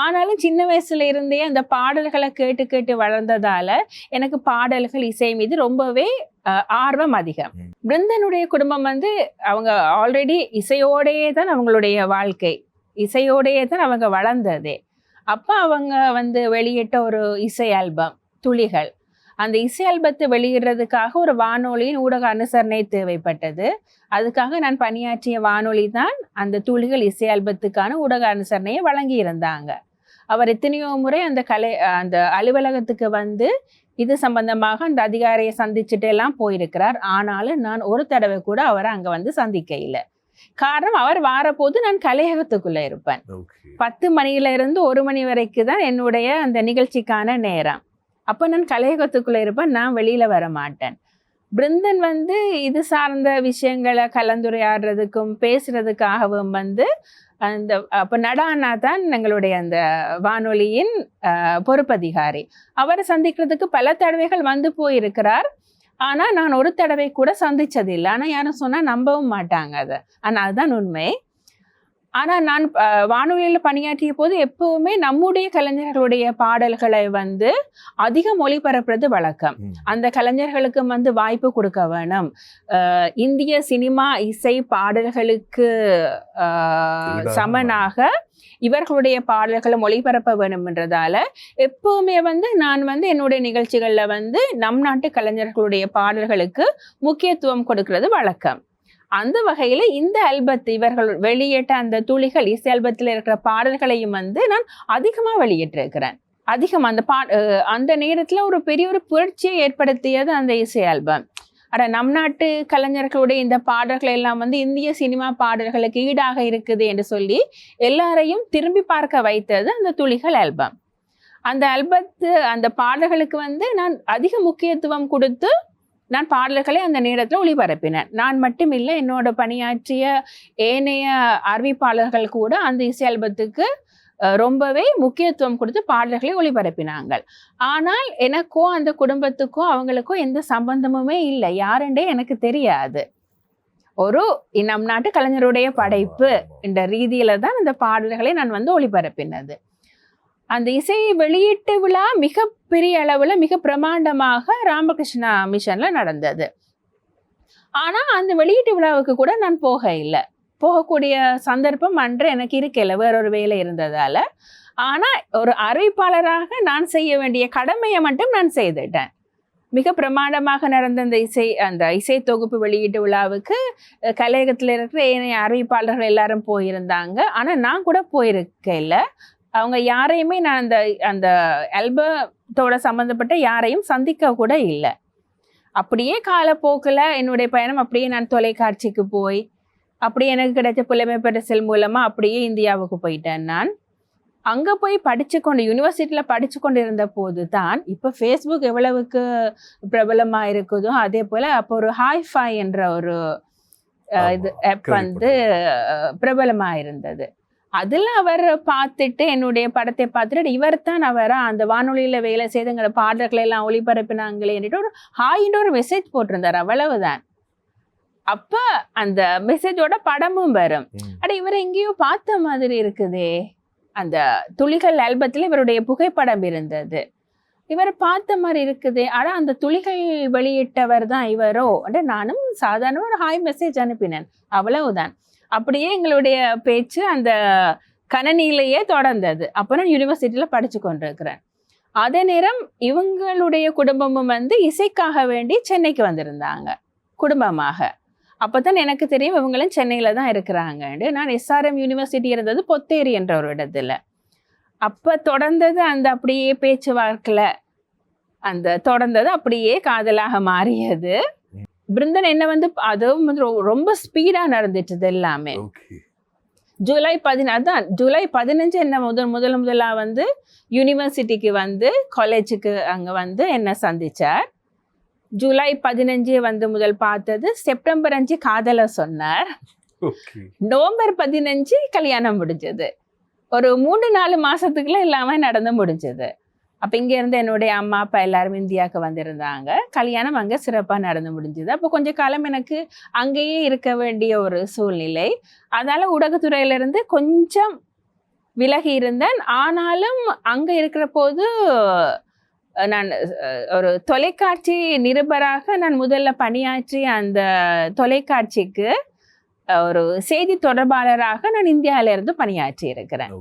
ஆனாலும் சின்ன வயசுல இருந்தே அந்த பாடல்களை கேட்டு கேட்டு வளர்ந்ததால எனக்கு பாடல்கள், இசை மீது ரொம்பவே ஆர்வம் அதிகம். பிருந்தனுடைய குடும்பம் வந்து அவங்க ஆல்ரெடி இசையோடையே தான் அவங்களுடைய வாழ்க்கை, இசையோடையே தான் அவங்க வளர்ந்ததே. அப்ப அவங்க வந்து வெளியிட்ட ஒரு இசை ஆல்பம் துளிகள். அந்த இசை ஆல்பத்தை வெளியிடுறதுக்காக ஒரு வானொலியின் ஊடக அனுசரணை தேவைப்பட்டது. அதுக்காக நான் பணியாற்றிய வானொலி தான் அந்த துளிகள் இசை ஆல்பத்துக்கான ஊடக அனுசரணையை வழங்கி இருந்தாங்க. அவர் எத்தனையோ முறை அந்த அலுவலகத்துக்கு வந்து இது சம்பந்தமாக அந்த அதிகாரியை சந்திச்சுட்டு எல்லாம் போயிருக்கிறார். ஆனாலும் நான் ஒரு தடவை கூட அவரை அங்க வந்து சந்திக்க இல்லை. காரணம், அவர் வாரபோது நான் கலையகத்துக்குள்ள இருப்பேன். 10 மணியில இருந்து 1 மணி வரைக்கும் தான் என்னுடைய அந்த நிகழ்ச்சிக்கான நேரம். அப்ப நான் கலையகத்துக்குள்ள இருப்பேன், நான் வெளியில வர மாட்டேன். பிருந்தன் வந்து இது சார்ந்த விஷயங்களை கலந்துரையாடுறதுக்கும் பேசுறதுக்காகவும் வந்து அப்ப நடானா தான் எங்களுடைய அந்த வானொலியின் பொறுப்பதிகாரி. அவரை சந்திக்கிறதுக்கு பல தடவைகள் வந்து போயிருக்கிறார். ஆனா நான் ஒரு தடவை கூட சந்திச்சதில்லை. ஆனா யாரும் சொன்னா நம்பவும் மாட்டாங்க அதை. ஆனா அதுதான் உண்மை. ஆனா நான் வானொலியில பணியாற்றிய போது எப்பவுமே நம்முடைய கலைஞர்களுடைய பாடல்களை வந்து அதிகம் ஒளிபரப்புறது வழக்கம். அந்த கலைஞர்களுக்கு வந்து வாய்ப்பு கொடுக்க வேணும். இந்திய சினிமா இசை பாடல்களுக்கு சமனாக இவர்களுடைய பாடல்களும் ஒளிபரப்ப வேணும்ன்றதால எப்பவுமே வந்து நான் வந்து என்னுடைய நிகழ்ச்சிகள்ல வந்து நம் நாட்டு கலைஞர்களுடைய பாடல்களுக்கு முக்கியத்துவம் கொடுக்கிறது வழக்கம். அந்த வகையில இந்த ஆல்பத்தை இவர்கள் வெளியிட்ட அந்த துளிகள் இசை ஆல்பத்தில் இருக்கிற பாடல்களையும் வந்து நான் அதிகமா வெளியிட்டிருக்கிறேன். அதிகம் அந்த நேரத்துல ஒரு பெரிய ஒரு புரட்சியை ஏற்படுத்தியது அந்த இசை ஆல்பம். நம் நாட்டு கலைஞர்களுடைய இந்த பாடல்கள் எல்லாம் வந்து இந்திய சினிமா பாடல்களுக்கு ஈடாக இருக்குது என்று சொல்லி எல்லாரையும் திரும்பி பார்க்க வைத்தது அந்த துளிகள் ஆல்பம். அந்த அந்த பாடல்களுக்கு வந்து நான் அதிக முக்கியத்துவம் கொடுத்து நான் பாடல்களை அந்த நேரத்தில் ஒளிபரப்பினேன். நான் மட்டும் இல்லை, என்னோட பணியாற்றிய ஏனைய அறிவிப்பாளர்கள் கூட அந்த இசை ஆல்பத்துக்கு ரொம்பவே முக்கியத்துவம் கொடுத்து பாடல்களை ஒளிபரப்பினாங்க. ஆனால் எனக்கோ அந்த குடும்பத்துக்கோ அவங்களுக்கோ எந்த சம்பந்தமுமே இல்லை, யாருண்டே எனக்கு தெரியாது. ஒரு நம் நாட்டு கலைஞருடைய படைப்பு என்ற ரீதியில தான் அந்த பாடல்களை நான் வந்து ஒளிபரப்பினது. அந்த இசை வெளியீட்டு விழா மிக பெரிய அளவுல மிக பிரமாண்டமாக ராமகிருஷ்ணா மிஷன்ல நடந்தது. ஆனா அந்த வெளியீட்டு விழாவுக்கு கூட நான் போகக்கூடிய சந்தர்ப்பம் அன்று எனக்கு இருக்கல, வேறொரு வேலை இருந்ததால. ஆனா ஒரு அறிவிப்பாளராக நான் செய்ய வேண்டிய கடமையை மட்டும் நான் செய்துட்டேன். மிக பிரமாண்டமாக நடந்த அந்த இசை தொகுப்பு வெளியீட்டு விழாவுக்கு கலையகத்தில் இருக்கிற ஏனைய அறிவிப்பாளர்கள் எல்லாரும் போயிருந்தாங்க. ஆனா நான் கூட போயிருக்கல. அவங்க யாரையுமே நான் அந்த ஆல்பத்தோட சம்மந்தப்பட்ட யாரையும் சந்திக்க கூட இல்லை. அப்படியே காலப்போக்கில் என்னுடைய பயணம் அப்படியே நான் தொலைக்காட்சிக்கு போய் அப்படியே எனக்கு கிடைச்ச புலமை பரிசில் மூலமாக அப்படியே இந்தியாவுக்கு போயிட்டேன். நான் அங்கே போய் யூனிவர்சிட்டியில் படித்து கொண்டு இருந்த போது தான் இப்போ ஃபேஸ்புக் எவ்வளவுக்கு பிரபலமாக இருக்குதோ அதே போல் அப்போ ஒரு ஹாய்ஃபை என்ற ஒரு இது ஆப் வந்து பிரபலமாக இருந்தது. அதில் அவர் பார்த்துட்டு என்னுடைய படத்தை பார்த்துட்டு இவர் தான் அந்த வானொலியில் வேலை செய்துங்கிற பாடல்களை எல்லாம் ஒளிபரப்பினாங்களேன்ட்டு ஒரு ஹாயின்னு ஒரு மெசேஜ் போட்டிருந்தார், அவ்வளவுதான். அப்ப அந்த மெசேஜோட படமும் வரும். இவர் எங்கேயோ பார்த்த மாதிரி இருக்குதே, அந்த துளிகள் ஆல்பத்தில் இவருடைய புகைப்படம் இருந்தது, இவர் பார்த்த மாதிரி இருக்குது. ஆனா அந்த துளிகள் வெளியிட்டவர் தான் இவரோ? நானும் சாதாரண ஒரு ஹாய் மெசேஜ் அனுப்பினேன், அவ்வளவுதான். அப்படியே எங்களுடைய பேச்சு அந்த கணனியிலேயே தொடர்ந்தது. அப்போ நான் யூனிவர்சிட்டியில் படித்து கொண்டிருக்கிறேன். அதே நேரம் இவங்களுடைய குடும்பமும் வந்து இசைக்காக வேண்டி சென்னைக்கு வந்திருந்தாங்க குடும்பமாக. அப்போ தான் எனக்கு தெரியும் இவங்களும் சென்னையில் தான் இருக்கிறாங்கன்னு. நான் SRM யூனிவர்சிட்டி இருந்தது பொத்தேரி என்ற ஒரு இடத்துல. அப்போ தொடர்ந்தது அந்த அப்படியே பேச்சுவார்த்தையில் தொடர்ந்தது அப்படியே காதலாக மாறியது. பிருந்தன் என்ன வந்து அதுவும் ரொம்ப ஸ்பீடா நடந்துட்டது எல்லாமே. ஜூலை 15 என்ன முதலா வந்து யூனிவர்சிட்டிக்கு வந்து காலேஜுக்கு அங்க வந்து என்ன சந்திச்சார். ஜூலை 15 வந்து முதல் பார்த்தது. செப்டம்பர் 5 காதல சொன்னார். நவம்பர் 15 கல்யாணம் முடிஞ்சது. ஒரு 3-4 மாசத்துக்குள்ள எல்லாமே நடந்து முடிஞ்சது. அப்போ இங்க இருந்து என்னுடைய அம்மா அப்பா எல்லாரும் இந்தியாவுக்கு வந்திருந்தாங்க. கல்யாணம் அங்க சிறப்பா நடந்து முடிஞ்சுது. அப்போ கொஞ்ச காலம் எனக்கு அங்கேயே இருக்க வேண்டிய ஒரு சூழ்நிலை. அதனால ஊடகத்துறையில இருந்து கொஞ்சம் விலகி இருந்தேன். ஆனாலும் அங்க இருக்கிற போது நான் ஒரு தொலைக்காட்சி நிருபராக நான் முதல்ல பணியாற்றி அந்த தொலைக்காட்சிக்கு ஒரு செய்தி தொடர்பாளராக நான் இந்தியாவில இருந்து பணியாற்றி இருக்கிறேன்.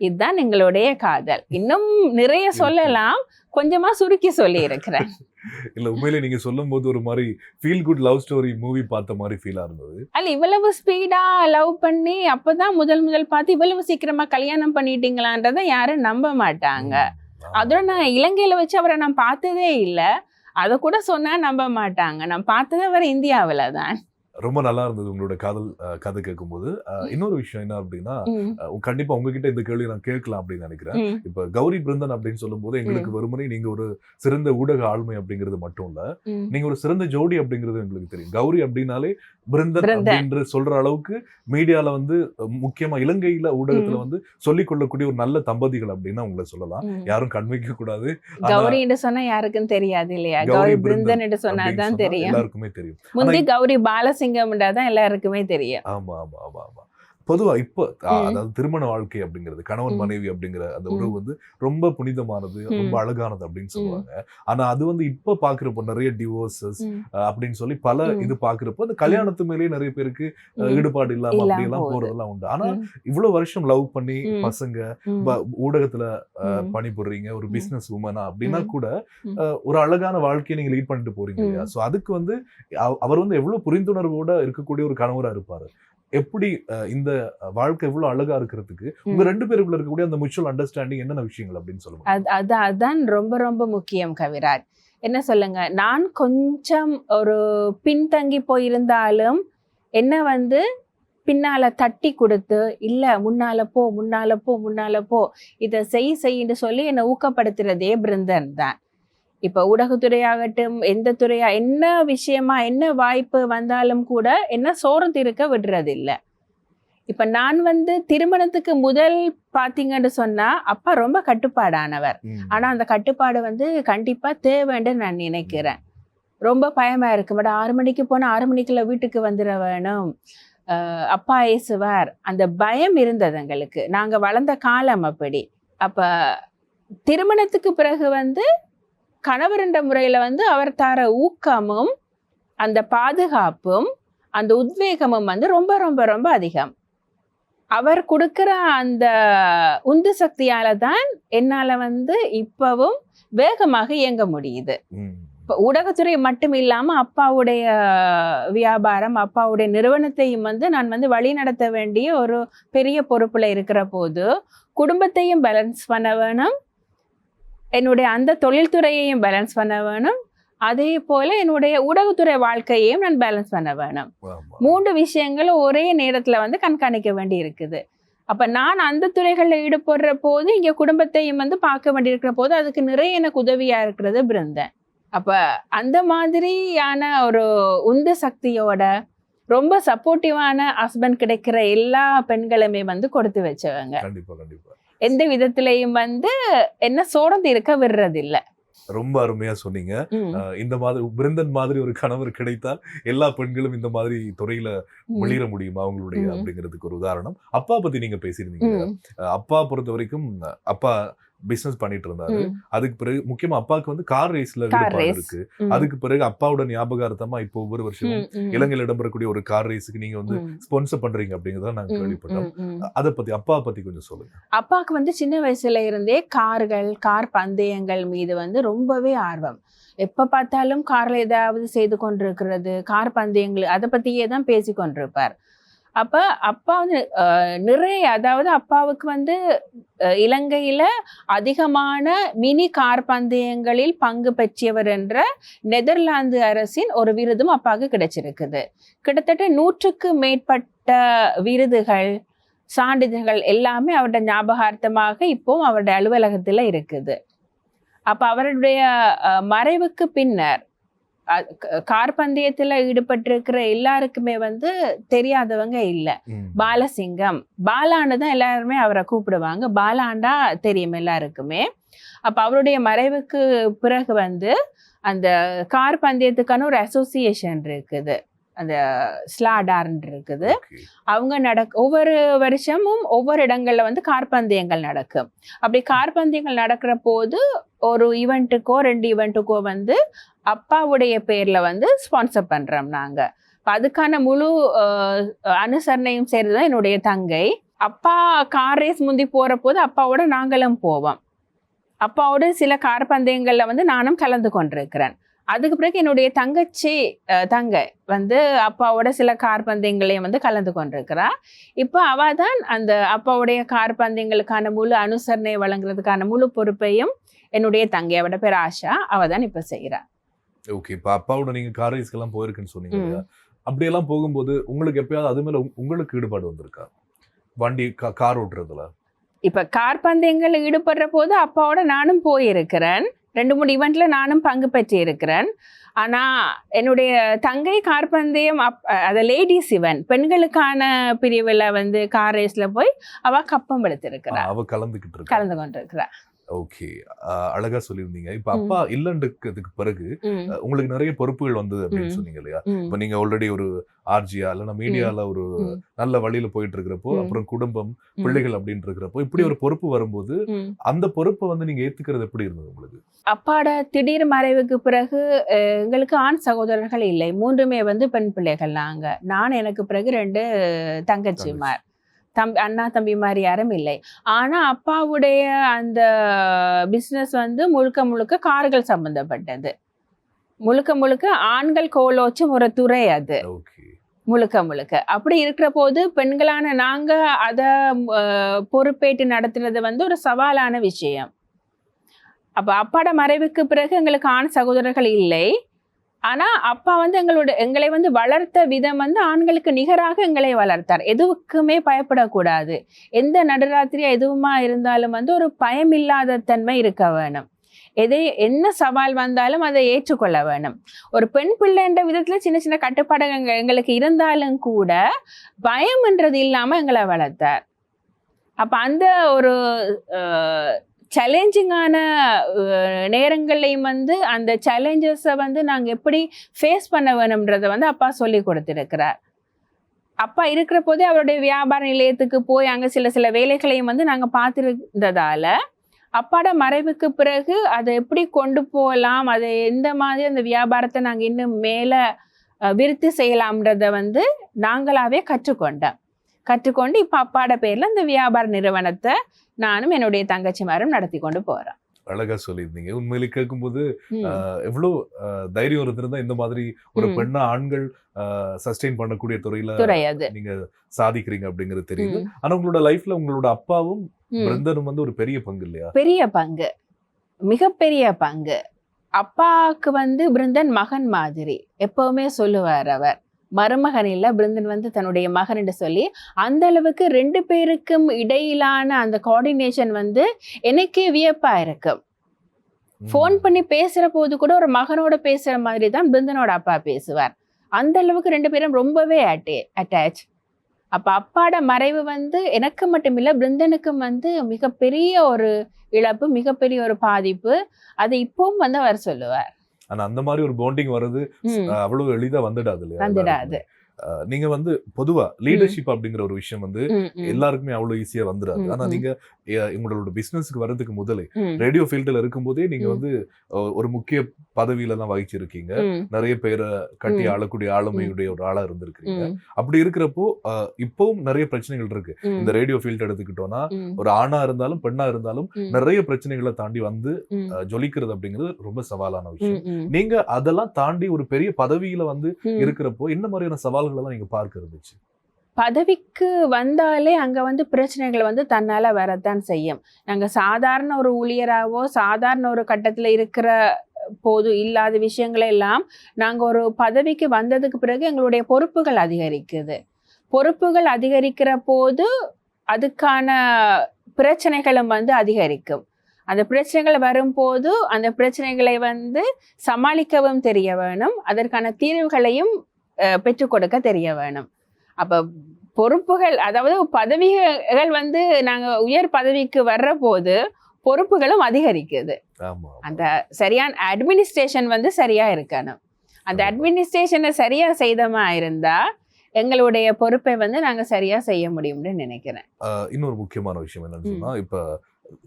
இதுதான் எங்களுடைய காதல். இன்னும் நிறைய சொல்லலாம், கொஞ்சமா சுருக்கி சொல்லி இருக்கிறேன். இல்ல உண்மையிலே நீங்க சொல்லும் போது ஒரு மாதிரி feel good love story movie பார்த்த மாதிரி ஃபீலா இருந்தது. அல்ல இவ்வளவு ஸ்பீடா லவ் பண்ணி அப்பதான் முதல் பார்த்து இவ்வளவு சீக்கிரமா கல்யாணம் பண்ணிட்டீங்களான்றதை யாரும் நம்ப மாட்டாங்க. அதோட நான் இலங்கையில வச்சு அவரை நான் பார்த்ததே இல்லை. அதை கூட சொன்னா நம்ப மாட்டாங்க. நான் பார்த்ததே அவர் இந்தியாவில தான். ரொம்ப நல்லா இருந்தது உங்களோட காதல் கதை கேட்கும்போது. இன்னொரு விஷயம் என்ன அப்படின்னா, கண்டிப்பா உங்ககிட்ட இந்த கேள்வி நான் கேட்கலாம் அப்படின்னு நினைக்கிறேன். இப்ப கௌரி பிருந்தன் அப்படின்னு சொல்லும் போது எங்களுக்கு வெறுமனே நீங்க ஒரு சிறந்த ஊடக ஆளுமை அப்படிங்கிறது மட்டும் இல்ல, நீங்க ஒரு சிறந்த ஜோடி அப்படிங்கிறது எங்களுக்கு தெரியும். கௌரி அப்படின்னாலே பிருந்தன் அப்படின்ற சொல்ற அளவுக்கு மீடியால வந்து முக்கியமா இலங்கையில ஊடகத்துல வந்து சொல்லிக் கொள்ளக்கூடிய ஒரு நல்ல தம்பதிகள் அப்படின்னா உங்களை சொல்லலாம். யாரும் கண்வைக்க கூடாது. கௌரி என்று சொன்னா யாருக்கும் தெரியாது இல்லையா? கௌரி பிருந்தன் என்று சொன்னாதான் தெரியும். எல்லாருக்குமே தெரியும். முந்தி கௌரி பாலசிங்கம்ன்றதான் எல்லாருக்குமே தெரியும். ஆமா ஆமா ஆமா ஆமா. பொதுவா இப்ப அதாவது திருமண வாழ்க்கை அப்படிங்கிறது, கணவன் மனைவி அப்படிங்கிற அந்த உறவு வந்து ரொம்ப புனிதமானது, ரொம்ப அழகானது அப்படின்னு சொல்லுவாங்க. ஆனா அது வந்து இப்ப பாக்குறப்போ நிறைய டிவோர்சஸ் அப்படின்னு சொல்லி பல இது பாக்குறப்போ அந்த கல்யாணத்து மேலேயே நிறைய பேருக்கு ஈடுபாடு இல்லாம அப்படி எல்லாம் போறதெல்லாம் உண்டு. ஆனா இவ்வளவு வருஷம் லவ் பண்ணி பசங்க ஊடகத்துல பணிபுரிறீங்க, ஒரு பிசினஸ் உமனா அப்படின்னா கூட ஒரு அழகான வாழ்க்கையை நீங்க லீட் பண்ணிட்டு போறீங்க இல்லையா? சோ அதுக்கு வந்து அவர் வந்து எவ்வளவு புரிந்துணர்வோட இருக்கக்கூடிய ஒரு கணவரா இருப்பாரு. எப்படி இந்த வாழ்க்கை இவ்வளவு அழகா இருக்கிறதுக்கு உங்க ரெண்டு பேருக்குள்ள இருக்கக்கூடிய அந்த மியூச்சுவல் அண்டர்ஸ்டாண்டிங் என்னென்ன விஷயங்கள் அப்படின்னு சொல்லுங்க. அதான் ரொம்ப ரொம்ப முக்கியம் கவிராஜ். என்ன சொல்லுங்க, நான் கொஞ்சம் ஒரு பின்தங்கி போயிருந்தாலும் என்ன வந்து பின்னால தட்டி கொடுத்து, இல்ல முன்னால போ முன்னால போ முன்னால போ, இதை செய்யின்னு சொல்லி என்னை ஊக்கப்படுத்துறதே பிருந்தன் தான். இப்ப ஊடகத்துறையாகட்டும், எந்த துறையா, என்ன விஷயமா என்ன வாய்ப்பு வந்தாலும் கூட என்ன சோரம் திருக்க விடுறது இல்லை. இப்ப நான் வந்து திருமணத்துக்கு முதல் பாத்தீங்கன்னு சொன்னா அப்பா ரொம்ப கட்டுப்பாடானவர். ஆனா அந்த கட்டுப்பாடு வந்து கண்டிப்பா தேவைன்னு நான் நினைக்கிறேன். ரொம்ப பயமா இருக்கு. பட் 6 மணிக்கு போனா 6 மணிக்குள்ள வீட்டுக்கு வந்துட வேணும், அப்பா ஏசுவார், அந்த பயம் இருந்தது எங்களுக்கு. நாங்க வளர்ந்த காலம் அப்படி. அப்ப திருமணத்துக்கு பிறகு வந்து கணவர் என்ற முறையில வந்து அவர் தர ஊக்கமும் அந்த பாதுகாப்பும் அந்த உத்வேகமும் வந்து ரொம்ப ரொம்ப ரொம்ப அதிகம். அவர் கொடுக்கிற அந்த உந்து சக்தியால தான் என்னால வந்து இப்பவும் வேகமாக இயங்க முடியுது. இப்போ ஊடகத்துறை மட்டும் இல்லாம அப்பாவுடைய வியாபாரம், அப்பாவுடைய நிறுவனத்தையும் வந்து நான் வந்து வழி நடத்த வேண்டிய ஒரு பெரிய பொறுப்புல இருக்கிற போது குடும்பத்தையும் பேலன்ஸ் பண்ண வேணும், என்னுடைய அந்த தொழில்துறையையும் பேலன்ஸ் பண்ண வேணும், அதே போல என்னுடைய ஊடகத்துறை வாழ்க்கையையும் நான் பேலன்ஸ் பண்ண வேணும். 3 விஷயங்களும் ஒரே நேரத்துல வந்து கண்காணிக்க வேண்டி இருக்குது. அப்ப நான் அந்த துறைகளில் ஈடுபடுற போது இங்க குடும்பத்தையும் வந்து பார்க்க வேண்டி இருக்கிற போது அதுக்கு நிறைய எனக்கு உதவியா இருக்கிறது பிருந்தன். அப்ப அந்த மாதிரியான ஒரு உந்து சக்தியோட ரொம்ப சப்போர்ட்டிவான ஹஸ்பண்ட் கிடைக்கிற எல்லா பெண்களுமே வந்து கொடுத்து வச்சவங்க. எந்த விதத்திலையும் வந்து என்ன சோர்ந்து இருக்க விடுறது இல்ல. ரொம்ப அருமையா சொன்னீங்க. இந்த மாதிரி பிருந்தன் மாதிரி ஒரு கணவர் கிடைத்தால் எல்லா பெண்களும் இந்த மாதிரி துறையில வெளியிட முடியுமா அவங்களுடைய அப்படிங்கிறதுக்கு ஒரு உதாரணம். அப்பா பத்தி நீங்க பேசியிருந்தீங்க. அப்பா பொறுத்த வரைக்கும் அப்பா பிசினஸ் பண்ணிட்டு இருந்தாரு. அதுக்கு பிறகு முக்கியமா அப்பாவுக்கு வந்து கார் ரேஸ்ல ஈடுபாடு இருக்கு. அதுக்கு பிறகு அப்பாவோட ஞாபகார்த்தமா இப்போ ஒவ்வொரு வருஷமும் இலங்கையில் இடம்பெறக்கூடிய ஒரு கார் ரேஸுக்கு நீங்க வந்து ஸ்பான்சர் பண்றீங்க அப்படிங்கறத நாங்க கேள்விப்பட்டோம். அதை பத்தி அப்பா பத்தி கொஞ்சம் சொல்லுங்க. அப்பாவுக்கு வந்து சின்ன வயசுல இருந்தே கார் பந்தயங்கள் மீது வந்து ரொம்பவே ஆர்வம். எப்ப பார்த்தாலும் கார்ல ஏதாவது செய்து கொண்டிருக்கிறது, கார் பந்தயங்கள் அதை பத்தியே தான் பேசி கொண்டிருப்பார். அப்ப அப்பா வந்து நிறைய, அதாவது அப்பாவுக்கு வந்து இலங்கையில அதிகமான மினி கார் பந்தயங்களில் பங்கு பெற்றவர் என்ற நெதர்லாந்து அரசின் ஒரு விருதும் அப்பாவுக்கு கிடைச்சிருக்குது. கிட்டத்தட்ட 100க்கு மேற்பட்ட விருதுகள், சான்றிதழ்கள் எல்லாமே அவருடைய ஞாபகார்த்தமாக இப்போ அவருடைய அலுவலகத்துல இருக்குது. அப்ப அவருடைய மறைவுக்கு பின்னர் கார் பந்தயத்துல ஈடுபட்டிருக்கிற எல்லாருக்குமே வந்து தெரியாதவங்க இல்ல. பாலசிங்கம், பாலான்னு தான் எல்லாருமே அவரை கூப்பிடுவாங்க. பாலாண்டா தெரியும் எல்லாருக்குமே. அப்ப அவருடைய மறைவுக்கு பிறகு வந்து அந்த கார் பந்தயத்துக்கான ஒரு அசோசியேஷன் இருக்குது, அந்த ஸ்லாடார்ன்னு இருக்குது. அவங்க ஒவ்வொரு வருஷமும் ஒவ்வொரு இடங்கள்ல வந்து கார் பந்தயங்கள் நடக்கும். அப்படி கார் பந்தயங்கள் நடக்கிற போது ஒரு ஈவெண்ட்டுக்கோ 2 ஈவெண்ட்டுக்கோ வந்து அப்பாவுடைய பேர்ல வந்து ஸ்பான்சர் பண்றோம் நாங்க. அதுக்கான முழு அனுசரணையும் செய்யறதுதான் என்னுடைய தங்கை. அப்பா கார் ரேஸ் முந்தி போற போது அப்பாவோட நாங்களும் போவோம். அப்பாவோட சில கார் பந்தயங்கள்ல வந்து நானும் கலந்து கொண்டிருக்கிறேன். அதுக்கு பிறகு என்னுடைய தங்கை வந்து அப்பாவோட சில கார் பந்தயங்களையும் வந்து கலந்து கொண்டிருக்கிறா. இப்போ அவ தான் அந்த அப்பாவுடைய கார் பந்தயங்களுக்கான முழு அனுசரணை வழங்குறதுக்கான முழு பொறுப்பையும் என்னுடைய தங்கை, அவட பேர் ஆஷா, அவ தான் இப்ப செய்யறா. ஓகே. இப்ப அப்பாவோட நீங்க கார் ரேஸ்க்கெல்லாம் போயிருக்குன்னு சொன்னீங்க இல்லையா? அப்படியெல்லாம் போகும்போது உங்களுக்கு எப்பயாவது அது மேல உங்களுக்கு ஈடுபாடு வந்திருக்கா? வண்டி கார் ஓட்டுறதுல? இப்ப கார் பந்தயங்கள்ல ஈடுபடுற போது அப்பாவோட நானும் போயிருக்கிறேன். 2-3 ஈவெண்ட்ல நானும் பங்கு பெற்று இருக்கிறேன். ஆனா என்னுடைய தங்கை கார் பந்தயம் அது லேடிஸ் ஈவெண்ட், பெண்களுக்கான பிரிவுல வந்து கார் ரேஸ்ல போய் அவ கப்பம் எடுத்திருக்கிறா, அவ கலந்து கொண்டிருக்கிறா. ஓகே. அழகா சொல்லியிருந்தீங்க. இப்ப அப்பா இல்லன்றதுக்கு பிறகு உங்களுக்கு நிறைய பொறுப்புகள் வந்தது அப்படின்னு சொன்னீங்க இல்லையா? இப்ப நீங்க ஆல்ரெடி ஒரு ஆர்ஜியா இல்லைன்னா மீடியால ஒரு நல்ல வழியில போயிட்டு இருக்கிறப்போ, அப்புறம் குடும்பம், பிள்ளைகள் அப்படின்னு இருக்கிறப்போ, இப்படி ஒரு பொறுப்பு வரும்போது அந்த பொறுப்பை வந்து நீங்க ஏத்துக்கிறது எப்படி இருந்தது உங்களுக்கு? அப்பாட திடீர் மறைவுக்கு பிறகு எங்களுக்கு ஆண் சகோதரர்கள் இல்லை, 3மே வந்து பெண் பிள்ளைகள். நான் எனக்கு பிறகு 2 தங்கச்சிமார், அண்ணா தம்பி மாதிரி யாரும் இல்லை. ஆனா அப்பாவுடைய அந்த பிசினஸ் வந்து முழுக்க கார்கள் சம்பந்தப்பட்டது. முழுக்க ஆண்கள் கோலோச்சும் ஒரு துறை அது, முழுக்க. அப்படி இருக்கிற போது பெண்களான நாங்க அத பொறுப்பேற்று நடத்துறது வந்து ஒரு சவாலான விஷயம். அப்ப அப்பாட மறைவுக்கு பிறகு எங்களுக்கு ஆண் சகோதரர்கள் இல்லை. ஆனா அப்பா வந்து எங்களை வந்து வளர்த்த விதம் வந்து ஆண்களுக்கு நிகராக எங்களை வளர்த்தார். எதுவுக்குமே பயப்படக்கூடாது, எந்த நடுராத்திரியா எதுவுமா இருந்தாலும் வந்து ஒரு பயமில்லாத தன்மை இருக்க வேணும். என்ன சவால் வந்தாலும் அதை ஏற்றுக்கொள்ள வேணும். ஒரு பெண் பிள்ளைன்ற விதத்துல சின்ன கட்டுப்பாடுகள் எங்களுக்கு இருந்தாலும் கூட பயம்ன்றது இல்லாம எங்களை வளர்த்தார். அப்ப அந்த ஒரு சேலஞ்சிங்கான நேரங்கள்லையும் வந்து அந்த சேலஞ்சஸை வந்து நாங்கள் எப்படி ஃபேஸ் பண்ண வேணும்ன்றதை வந்து அப்பா சொல்லி கொடுத்துருக்கிறார். அப்பா இருக்கிற போதே அவருடைய வியாபார நிலையத்துக்கு போய் அங்கே சில வேலைகளையும் வந்து நாங்கள் பார்த்துருந்ததால அப்பாட மறைவுக்கு பிறகு அதை எப்படி கொண்டு போகலாம், அதை எந்த மாதிரி அந்த வியாபாரத்தை நாங்கள் இன்னும் மேலே விருத்தி செய்யலாம்ன்றதை வந்து நாங்களாவே கற்றுக்கொண்டு இப்போ அப்பாட பேரில் அந்த வியாபார நிறுவனத்தை நானும் என்னுடைய தங்கச்சிமாரும் நடத்தி கொண்டு போறோம். அழகா சொல்லியிருந்தீங்க. உண்மையிலே கேட்கும்போது எவ்வளவு தைரியம் இருந்திருந்தா இந்த மாதிரி ஒரு பெண்ணா ஆண்கள் சஸ்டெயின் பண்ணக்கூடிய துறையில நீங்க சாதிக்கிறீங்க அப்படிங்கிறது தெரியுது. ஆனா உங்களோட லைஃப்ல உங்களோட அப்பாவும் பிருந்தனும் வந்து ஒரு பெரிய பங்கு இல்லையா? பெரிய பங்கு, மிகப்பெரிய பங்கு. அப்பாவுக்கு வந்து பிருந்தன் மகன் மாதிரி எப்பவுமே சொல்லுவார். அவர் மருமகன் இல்ல, பிருந்தன் வந்து தன்னுடைய மகன் என்று சொல்லி அந்த அளவுக்கு 2 பேருக்கும் இடையிலான அந்த கோஆர்டினேஷன் வந்து எனக்கே வியப்பா இருக்கு. போன் பண்ணி பேசுற போது கூட ஒரு மகனோட பேசுற மாதிரி தான் பிருந்தனோட அப்பா பேசுவார். அந்த அளவுக்கு 2 பேரும் ரொம்பவே அட்டாச். அப்ப அப்பாட மறைவு வந்து எனக்கு மட்டும் இல்ல, பிருந்தனுக்கும் வந்து மிகப்பெரிய ஒரு இழப்பு, மிகப்பெரிய ஒரு பாதிப்பு. அது இப்பவும் வந்து அவர் சொல்லுவார். ஆனா அந்த மாதிரி ஒரு பாண்டிங் வர்றது அவ்வளவு எளிதா வந்துடாது இல்லையா? நீங்க வந்து பொதுவா லீடர்ஷிப் அப்படிங்கிற ஒரு விஷயம் வந்து எல்லாருக்குமே அவ்வளவு ஈஸியா வந்துடாது. ஆனா நீங்க உங்களோட பிசினஸ்க்கு வர்றதுக்கு முதலே ரேடியோ ஃபீல்டுல இருக்கும்போதே நீங்க வந்து ஒரு முக்கிய பதவியில தான் வகிச்சிருக்கீங்க. நிறைய பேரை கட்டி ஆளக்கூடிய ஆளுமையுடைய ஒரு ஆளா இருந்திருக்கீங்க. அப்படி இருக்கிறப்போ இப்பவும் நிறைய பிரச்சனைகள் இருக்கு. இந்த ரேடியோ ஃபீல்டு எடுத்துக்கிட்டோம்னா ஒரு ஆணா இருந்தாலும் பெண்ணா இருந்தாலும் நிறைய பிரச்சனைகளை தாண்டி வந்து ஜொலிக்கிறது அப்படிங்கிறது ரொம்ப சவாலான விஷயம். நீங்க அதெல்லாம் தாண்டி ஒரு பெரிய பதவியில வந்து இருக்கிறப்போ என்ன மாதிரியான சவால்கள் எல்லாம் நீங்க பார்க்க இருந்துச்சு? பதவிக்கு வந்தாலே அங்க வந்து பிரச்சனைகள் வந்து தன்னால வரத்தான் செய்யும். நாங்க சாதாரண ஒரு ஊழியராவோ சாதாரண ஒரு கட்டத்துல இருக்கிற போது இல்லாத விஷயங்களை எல்லாம் நாங்க ஒரு பதவிக்கு வந்ததுக்கு பிறகு எங்களுடைய பொறுப்புகள் அதிகரிக்குது. பொறுப்புகள் அதிகரிக்கிற போது அதுக்கான பிரச்சனைகளும் வந்து அதிகரிக்கும். அந்த பிரச்சனைகள் வரும்போது அந்த பிரச்சனைகளை வந்து சமாளிக்கவும் தெரிய வேணும், அதற்கான தீர்வுகளையும் பெற்றுக் கொடுக்க தெரிய வேணும். அப்ப பொறுப்புகள், அதாவது பதவிகள் வந்து நாங்க உயர் பதவிக்கு வர்ற போது பொறுப்புகளும் அதிகரிக்குது. ஆமா. அந்த சரியான அட்மினிஸ்ட்ரேஷன் வந்து சரியா இருக்கணும். அந்த அட்மினிஸ்ட்ரேஷனை சரியா செய்தமா இருந்தா எங்களுடைய பொறுப்பை வந்து நாங்க சரியா செய்ய முடியும்னு நினைக்கிறேன். இன்னொரு முக்கியமான விஷயம் என்னன்னு சொன்னா, இப்ப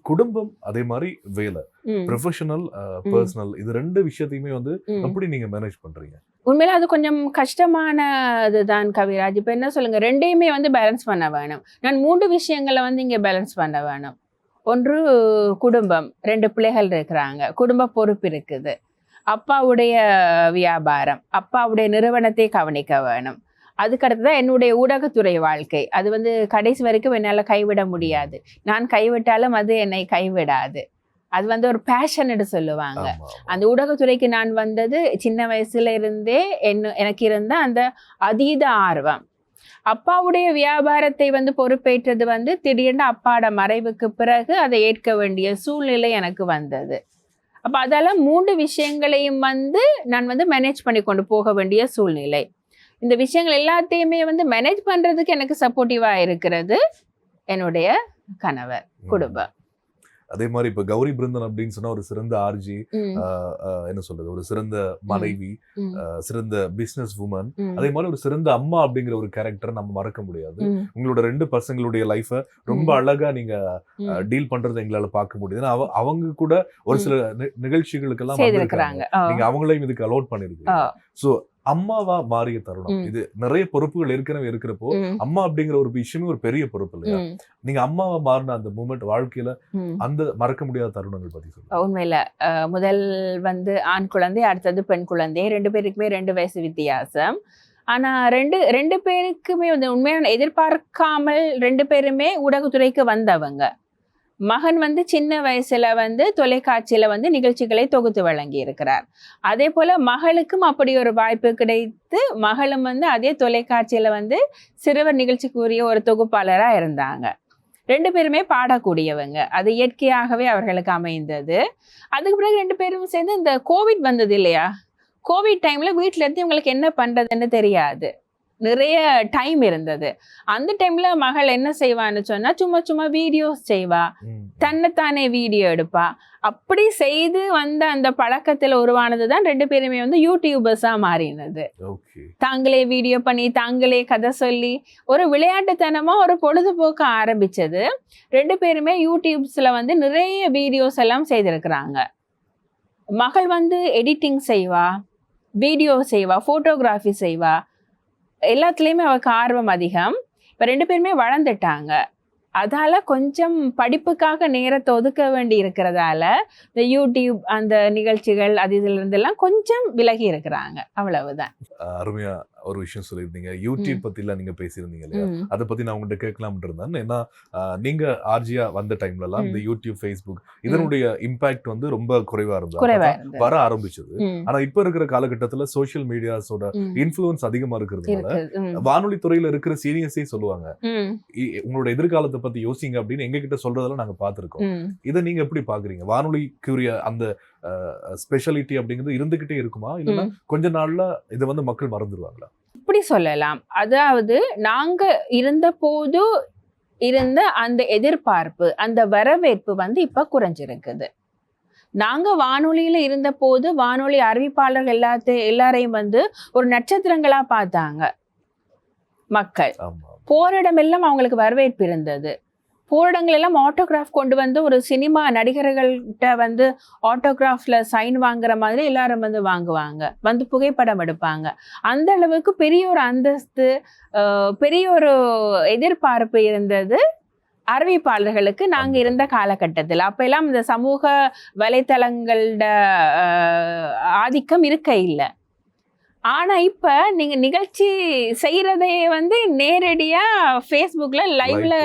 குடும்பம் அதே மாதிரி வேலை, ப்ரொஃபஷனல், பர்சனல், இது 2 விஷயத்தையுமே வந்து எப்படி நீங்க மேனேஜ் பண்றீங்க? உண்மையில அது கொஞ்சம் கஷ்டமானதுதான் கவிராஜ். இப்ப என்ன சொல்லுங்க, 2யுமே வந்து பேலன்ஸ் பண்ண வேணும். நான் 3 விஷயங்களை வந்து இங்க பேலன்ஸ் பண்ண வேணும். ஒன்று குடும்பம், 2 பிள்ளைகள் இருக்கிறாங்க, குடும்ப பொறுப்பு இருக்குது, அப்பாவுடைய வியாபாரம், அப்பாவுடைய நிறுவனத்தை கவனிக்க வேணும். அதுக்கடுத்துதான் என்னுடைய ஊடகத்துறை வாழ்க்கை. அது வந்து கடைசி வரைக்கும் என்னால் கைவிட முடியாது. நான் கைவிட்டாலும் அது என்னை கைவிடாது. அது வந்து ஒரு பேஷன் சொல்லுவாங்க. அந்த ஊடகத்துறைக்கு நான் வந்தது சின்ன வயசுல இருந்தே எனக்கு இருந்த அந்த அதீத ஆர்வம். அப்பாவுடைய வியாபாரத்தை வந்து பொறுப்பேற்றது வந்து திடீர்னு அப்பாட மறைவுக்கு பிறகு அதை ஏற்க வேண்டிய சூழ்நிலை எனக்கு வந்தது. அப்போ அதெல்லாம் 3 விஷயங்களையும் வந்து நான் வந்து மேனேஜ் பண்ணி கொண்டு போக வேண்டிய சூழ்நிலை. இந்த விஷயங்கள் எல்லாத்தையுமே வந்து மேனேஜ் பண்றதுக்கு எனக்கு சப்போர்ட்டிவா இருக்கிறது என்னுடைய கணவர், குடும்பம். அதே மாதிரி இப்ப கௌரி பிருந்தன் அப்படின்னு சொன்னா ஒரு சிறந்த ஆர்ஜி, என்ன சொல்றது, ஒரு சிறந்த மனைவி, சிறந்த பிசினஸ் உமன், அதே மாதிரி ஒரு சிறந்த அம்மா அப்படிங்கிற ஒரு கேரக்டரை நம்ம மறக்க முடியாது. உங்களோட 2 பசங்களுடைய லைஃபை ரொம்ப அழகா நீங்க டீல் பண்றதை எங்களால பார்க்க முடியுது. அவங்க கூட ஒரு சில நிகழ்ச்சிகளுக்கெல்லாம் வந்திருக்காங்க. நீங்க அவங்களையும் இதுக்கு அலோட் பண்ணிருக்கீங்க. சோ அம்மாவா மாறிய தருணம், இது நிறைய பொறுப்புகள் ஏற்கனவே இருக்கிறப்போ அம்மா அப்படிங்கிற ஒரு விஷயமே ஒரு பெரிய பொறுப்பு இல்லையா? நீங்க அம்மாவா மாறின அந்த மூமெண்ட், வாழ்க்கையில அந்த மறக்க முடியாத தருணங்கள் பத்தி சொல்லுங்க. உண்மையில முதல் வந்து ஆண் குழந்தை, அடுத்தது பெண் குழந்தை. 2 பேருக்குமே 2 வயசு வித்தியாசம். ஆனா ரெண்டு பேருக்குமே வந்து உண்மையான எதிர்பார்க்காமல் 2 பேருமே ஊடகத்துறைக்கு வந்தவங்க. மகன் வந்து சின்ன வயசுல வந்து தொலைக்காட்சியில வந்து நிகழ்ச்சிகளை தொகுத்து வழங்கி இருக்கிறார். அதே போல மகளுக்கும் அப்படி ஒரு வாய்ப்பு கிடைத்து மகளும் வந்து அதே தொலைக்காட்சியில வந்து சிறுவர் நிகழ்ச்சிக்குரிய ஒரு தொகுப்பாளரா இருந்தாங்க. 2 பேருமே பாடக்கூடியவங்க. அது இயற்கையாகவே அவர்களுக்கு அமைந்தது. அதுக்கு பிறகு 2 பேரும் சேர்ந்து இந்த கோவிட் வந்தது இல்லையா? கோவிட் டைம்ல வீட்டுல இருந்து இவங்களுக்கு என்ன பண்றதுன்னு தெரியாது. நிறைய டைம் இருந்தது. அந்த டைம்ல மகள் என்ன செய்வான்னு சொன்னா, சும்மா வீடியோஸ் செய்வா, தன்னைத்தானே வீடியோ எடுப்பா. அப்படி செய்து வந்த அந்த பழக்கத்துல உருவானதுதான் 2 பேருமே வந்து யூடியூபர்ஸா மாறினது. தாங்களே வீடியோ பண்ணி, தாங்களே கதை சொல்லி, ஒரு விளையாட்டுத்தனமா ஒரு பொழுதுபோக்க ஆரம்பிச்சது. 2 பேருமே யூடியூப்ஸ்ல வந்து நிறைய வீடியோஸ் எல்லாம் செய்திருக்கிறாங்க. மகள் வந்து எடிட்டிங் செய்வா, வீடியோ செய்வா, போட்டோகிராஃபி செய்வா. எல்லாத்துலேயுமே அவருக்கு ஆர்வம் அதிகம். இப்போ 2 பேருமே வளர்ந்துட்டாங்க. அதால கொஞ்சம் படிப்புக்காக நேரத்தை ஒதுக்க வேண்டி இருக்கிறதால இந்த யூடியூப் அந்த நிகழ்ச்சிகள் அது இதுல இருந்தெல்லாம் கொஞ்சம் விலகி இருக்கிறாங்க. அவ்வளவுதான். அருமையா ஒரு விஷயம் சொல்லியிருந்தீங்க. யூடியூப் பத்திலாம் நீங்க பேசியிருந்தீங்க இல்லையா? அதை பத்தி நான் உங்கள்கிட்ட கேட்கலாம்னு இருந்தேன். ஏன்னா நீங்க ஆர்ஜியா வந்த டைம்ல எல்லாம் இந்த யூடியூப், ஃபேஸ்புக் இதனுடைய இம்பாக்ட் வந்து ரொம்ப குறைவா இருந்தது, வர ஆரம்பிச்சது. ஆனா இப்ப இருக்கிற காலகட்டத்துல சோசியல் மீடியாஸோட இன்ஃபுளுன்ஸ் அதிகமா இருக்கிறதுனால வானொலி துறையில இருக்கிற சீனியர்ஸே சொல்லுவாங்க, உங்களோட எதிர்காலத்தை பத்தி யோசிங்க அப்படின்னு எங்க கிட்ட சொல்றதெல்லாம் நாங்க பார்த்திருக்கோம். இதை நீங்க எப்படி பாக்குறீங்க? வானொலிக்குரிய அந்த ஸ்பெஷாலிட்டி அப்படிங்கிறது இருந்துகிட்டே இருக்குமா, இல்லைன்னா கொஞ்ச நாள்ல இதை வந்து மக்கள் மறந்துடுவாங்களா? இப்படி சொல்லலாம். அதாவது நாங்க இருந்த போது இருந்த அந்த எதிர்பார்ப்பு, அந்த வரவேற்பு வந்து இப்ப குறைஞ்சிருக்குது. நாங்க வானொலியில இருந்த போது வானொலி அறிவிப்பாளர்கள் எல்லாரையும் வந்து ஒரு நட்சத்திரங்களா பார்த்தாங்க மக்கள். போரிடமெல்லாம் அவங்களுக்கு வரவேற்பு இருந்தது. போரிடங்கள் எல்லாம் ஆட்டோகிராஃப் கொண்டு வந்து ஒரு சினிமா நடிகர்கள்கிட்ட வந்து ஆட்டோகிராஃப்ல சைன் வாங்குற மாதிரி எல்லாரும் வந்து வாங்குவாங்க, வந்து புகைப்படம் எடுப்பாங்க. அந்த அளவுக்கு பெரிய ஒரு அந்தஸ்து, பெரிய ஒரு எதிர்பார்ப்பு இருந்தது அறிவிப்பாளர்களுக்கு நாங்க இருந்த காலகட்டத்தில். அப்ப எல்லாம் இந்த சமூக வலைத்தளங்களோட ஆதிக்கம் இருக்க இல்லை. ஆனா இப்ப நீங்க நிகழ்ச்சி செய்யறதே வந்து நேரடியா ஃபேஸ்புக்ல லைவ்ல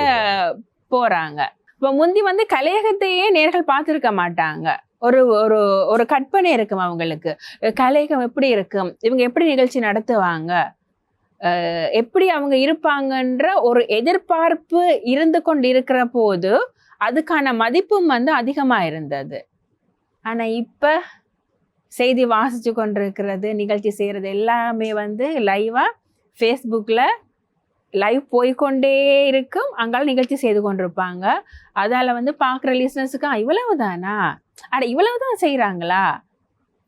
போறாங்க. இப்ப முந்தி வந்து கலையகத்தையே நேர்கள் பார்த்திருக்க மாட்டாங்க. ஒரு ஒரு ஒரு கற்பனை இருக்கும் அவங்களுக்கு, கலையகம் எப்படி இருக்கும், இவங்க எப்படி நிகழ்ச்சி நடத்துவாங்க, எப்படி அவங்க இருப்பாங்கன்ற ஒரு எதிர்பார்ப்பு இருந்து கொண்டு இருக்கிற போது அதுக்கான மதிப்பும் வந்து அதிகமா இருந்தது. ஆனா இப்ப செய்தி வாசிச்சு கொண்டிருக்கிறது, நிகழ்ச்சி செய்யறது எல்லாமே வந்து லைவா ஃபேஸ்புக்ல லைவ் போய்கொண்டே இருக்கும், அங்கால நிகழ்ச்சி செய்து கொண்டிருப்பாங்க. அதால வந்து பார்க்குற லிசனர்ஸுக்கு இவ்வளவுதானா, அட இவ்வளவுதான் செய்கிறாங்களா,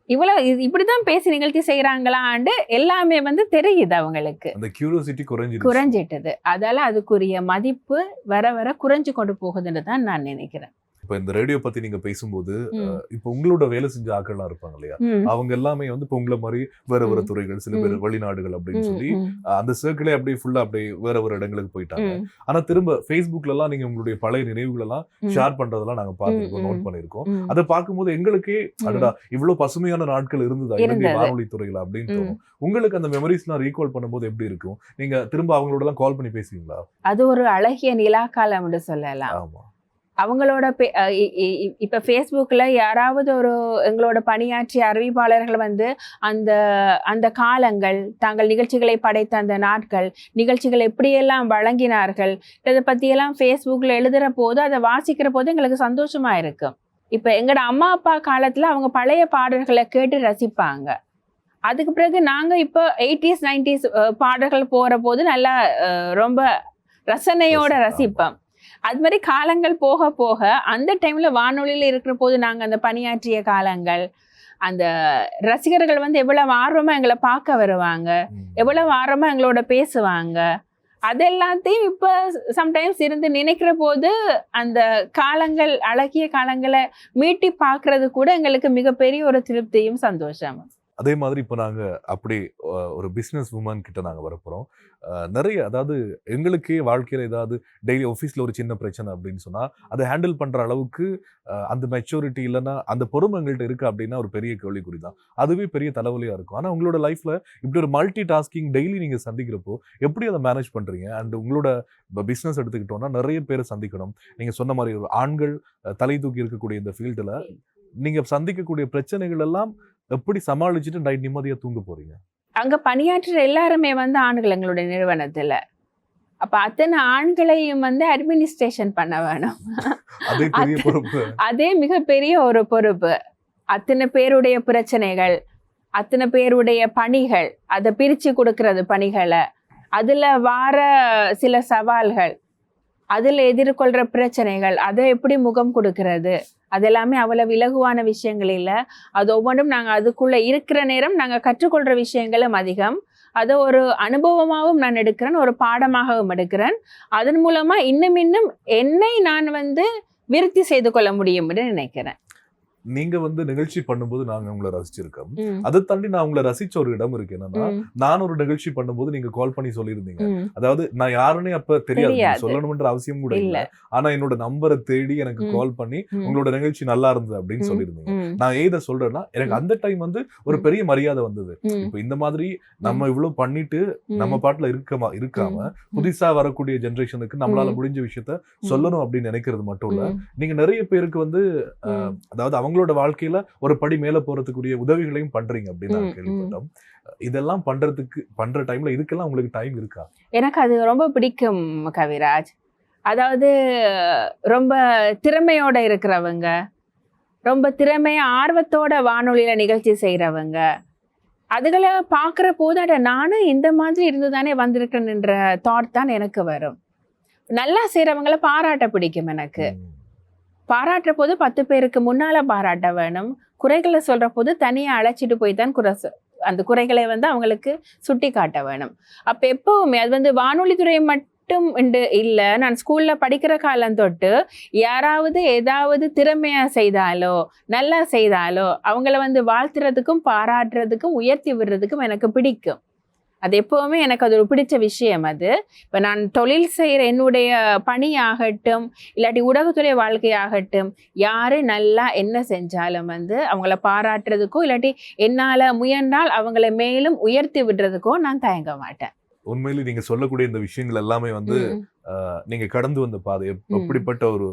இவ்வளவு இப்படிதான் பேசி நிகழ்ச்சி செய்கிறாங்களான்னு எல்லாமே வந்து தெரியுது அவங்களுக்கு. அந்த கியூரியாசிட்டி குறைஞ்சிட்டது. அதால அதுக்குரிய மதிப்பு வர வர குறைஞ்சு கொண்டு போகுதுன்னு தான் நான் நினைக்கிறேன். இப்ப இந்த ரேடியோ பத்தி நீங்க பேசும்போது இப்ப உங்களோட வேலை செஞ்ச ஆட்கள்லாம் இருப்பாங்க இல்லையா, அவங்க எல்லாமே வந்து இப்ப உங்களை மாதிரி வேற வேற துறைகள், சில பேர் வெளிநாடுகள் அப்படின்னு சொல்லி அந்த சர்க்கிளே அப்படியே ஃபுல்லா அப்படியே வேற வேற இடங்களுக்கு போயிட்டாங்க. ஆனா திரும்ப Facebookல எல்லாம் நீங்க உங்களுடைய பழைய நினைவுகள் எல்லாம் ஷேர் பண்றதெல்லாம் நாங்க பார்த்திருக்கோம், நோட் பண்ணிருக்கோம். அதை பார்க்கும்போது எங்களுக்கே அடடா இவ்வளவு பசுமையான நாட்கள் இருந்ததா இலங்கை வானொலி துறையில அப்படின்னு தோணும். உங்களுக்கு அந்த மெமரிஸ் எல்லாம் ரீகால் பண்ணும்போது எப்படி இருக்கும்? நீங்க திரும்ப அவங்களோட எல்லாம் கால் பண்ணி பேசுவீங்களா? அது ஒரு அழகிய நிலாக்காலம் என்று சொல்லலாம். ஆமா, அவங்களோட இப்ப Facebookல யாராவது ஒரு எங்களோட பணியாற்றிய அறிவிப்பாளர்கள் வந்து அந்த அந்த காலங்கள், தாங்கள் நிகழ்ச்சிகளை படைத்த அந்த நாட்கள், நிகழ்ச்சிகள் எப்படியெல்லாம் வழங்கினார்கள், இதை பற்றியெல்லாம் Facebookல எழுதுகிற போது, அதை வாசிக்கிற போது எங்களுக்கு சந்தோஷமா இருக்கும். இப்போ எங்களோட அம்மா அப்பா காலத்தில் அவங்க பழைய பாடல்களை கேட்டு ரசிப்பாங்க. அதுக்கு பிறகு நாங்கள் இப்போ 80s 90s பாடல்கள் போகிற போது நல்லா ரொம்ப ரசனையோட ரசிப்போம். அது மாதிரி காலங்கள் போக போக அந்த டைம்ல வானொலியில் இருக்கிற போது நாங்கள் அந்த பணியாற்றிய காலங்கள், அந்த ரசிகர்கள் வந்து எவ்வளவு ஆர்வமா எங்களை பார்க்க வருவாங்க, எவ்வளவு ஆர்வமா எங்களோட பேசுவாங்க, அதெல்லாத்தையும் இப்போ சம்டைம்ஸ் இருந்து நினைக்கிற போது அந்த காலங்கள், அழகிய காலங்களை மீட்டி பார்க்கறது கூட எங்களுக்கு மிகப்பெரிய ஒரு திருப்தியும் சந்தோஷமும். அதே மாதிரி இப்போ நாங்க அப்படி ஒரு பிஸ்னஸ் உமன் கிட்ட நாங்க வரப்போறோம். நிறைய, அதாவது எங்களுக்கே வாழ்க்கையில ஏதாவது டெய்லி ஆஃபீஸ்ல ஒரு சின்ன பிரச்சனை அப்படின்னு சொன்னா அதை ஹேண்டில் பண்ற அளவுக்கு அந்த மெச்சூரிட்டி இல்லைன்னா அந்த பொறுமை எங்கள்கிட்ட இருக்கு அப்படின்னா ஒரு பெரிய கேள்விக்குறி தான். அதுவே பெரிய தலைவலியா இருக்கும். ஆனா உங்களோட லைஃப்ல இப்படி ஒரு மல்டி டாஸ்கிங் டெய்லி நீங்க சந்திக்கிறப்போ எப்படி அதை மேனேஜ் பண்றீங்க? அண்ட் உங்களோட பிஸ்னஸ் எடுத்துக்கிட்டோம்னா நிறைய பேரை சந்திக்கணும். நீங்க சொன்ன மாதிரி ஒரு ஆண்கள் தலை தூக்கி இருக்கக்கூடிய இந்த ஃபீல்டுல நீங்க சந்திக்கக்கூடிய பிரச்சனைகள் எல்லாம் எப்படி சமாளிச்சுட்டு நைட் நிம்மதியா தூங்க போறீங்க? அங்க பணியாற்றுற எல்லாருமே வந்து ஆண்கள் எங்களுடைய நிறுவனத்துல. அப்ப அத்தனை ஆண்களையும் வந்து அட்மினிஸ்ட்ரேஷன் பண்ண வேணும். அதே பெரிய பொறுப்பு. அதே மிகப்பெரிய ஒரு பொறுப்பு. அத்தனை பேருடைய பிரச்சனைகள், அத்தனை பேருடைய பணிகள், அதை பிரிச்சு கொடுக்கறது பணிகளை, அதுல வார சில சவால்கள், அதில் எதிர்கொள்கிற பிரச்சனைகள், அதை எப்படி முகம் கொடுக்கறது, அதெல்லாமே அவ்வளவு இலகுவான விஷயங்கள் இல்லை. அது ஒவ்வொன்றும் நாங்கள் அதுக்குள்ளே இருக்கிற நேரம் நாங்கள் கற்றுக்கொள்கிற விஷயங்களும் அதிகம். அதை ஒரு அனுபவமாகவும் நான் எடுக்கிறேன், ஒரு பாடமாகவும் எடுக்கிறேன். அதன் மூலமாக இன்னும் என்னை நான் வந்து விருத்தி செய்து கொள்ள முடியும்னு நினைக்கிறேன். நீங்க வந்து நிகழ்ச்சி பண்ணும்போது நாங்க உங்களை ரசிச்சிருக்கோம். அதை தாண்டி நான் உங்களை ரசிச்ச ஒரு இடம் இருக்கு. என்னன்னா, நான் ஒரு நிகழ்ச்சி பண்ணும்போது நீங்க கால் பண்ணி சொல்லியிருந்தீங்க, அதாவது நான் யாருன்னே அப்ப தெரியாது, சொல்லணும்ன்ற அவசியம் கூட இல்ல, ஆனா என்னோட நம்பரை தேடி எனக்கு கால் பண்ணி உங்களோட நிகழ்ச்சி நல்லா இருந்தது அப்படின்னு சொல்லியிருந்தீங்க. நான் ஏதை சொல்றேன்னா, எனக்கு அந்த டைம் வந்து ஒரு பெரிய மரியாதை வந்தது. இப்ப இந்த மாதிரி நம்ம இவ்வளவு பண்ணிட்டு நம்ம பாட்டுல இருக்காம புதுசா வரக்கூடிய ஜெனரேஷனுக்கு நம்மளால முடிஞ்ச விஷயத்த சொல்லணும் அப்படின்னு நினைக்கிறது மட்டும் இல்ல, நீங்க நிறைய பேருக்கு வந்து அதாவது அவங்களோட வாழ்க்கையில ஒரு படி மேல போறதுக்குரிய உதவிகளையும் பண்றீங்க அப்படின்னு நான் கேள்விப்பட்டோம். இதெல்லாம் பண்ற டைம்ல இதுக்கெல்லாம் உங்களுக்கு டைம் இருக்கா? எனக்கு அது ரொம்ப பிடிக்கும் கவிராஜ். அதாவது ரொம்ப திறமையோட இருக்கிறவங்க, ரொம்ப திறமையா ஆர்வத்தோட வானொலியில நிகழ்ச்சி செய்யறவங்க, அதுகளை பார்க்குற போது அட நானும் இந்த மாதிரி இருந்து தானே வந்திருக்கேன்ன்ற தாட் தான் எனக்கு வரும். நல்லா செய்யறவங்களை பாராட்ட பிடிக்கும் எனக்கு. பாராட்டுற போது 10 பேருக்கு முன்னால பாராட்ட வேணும். குறைகளை சொல்ற போது தனியா அழைச்சிட்டு போய் தான் அந்த குறைகளை வந்து அவங்களுக்கு சுட்டி காட்ட வேணும். அப்ப எப்பவுமே அது வந்து வானொலி துறை மட்டும் இல்லை, நான் ஸ்கூல்ல படிக்கிற காலம் தொட்டு யாராவது ஏதாவது திறமையா செய்தாலோ நல்லா செய்தாலோ அவங்கள வந்து வாழ்த்துறதுக்கும் பாராட்டுறதுக்கும் உயர்த்தி விடுறதுக்கும் எனக்கு பிடிக்கும். அது எப்போவுமே எனக்கு அது ஒரு பிடிச்ச விஷயம். அது இப்போ நான் தொழில் செய்கிற என்னுடைய பணியாகட்டும், இல்லாட்டி ஊடகத்துறை வாழ்க்கையாகட்டும், யார் நல்லா என்ன செஞ்சாலும் வந்து அவங்கள பாராட்டுறதுக்கோ இல்லாட்டி என்னால் முயன்றால் அவங்கள மேலும் உயர்த்தி விடுறதுக்கோ நான் தயங்க மாட்டேன். உண்மையிலே நீங்க சொல்லக்கூடிய இந்த விஷயங்கள் எல்லாமே வந்து நீங்க கடந்து வந்த பாதை, எப்படிப்பட்ட ஒரு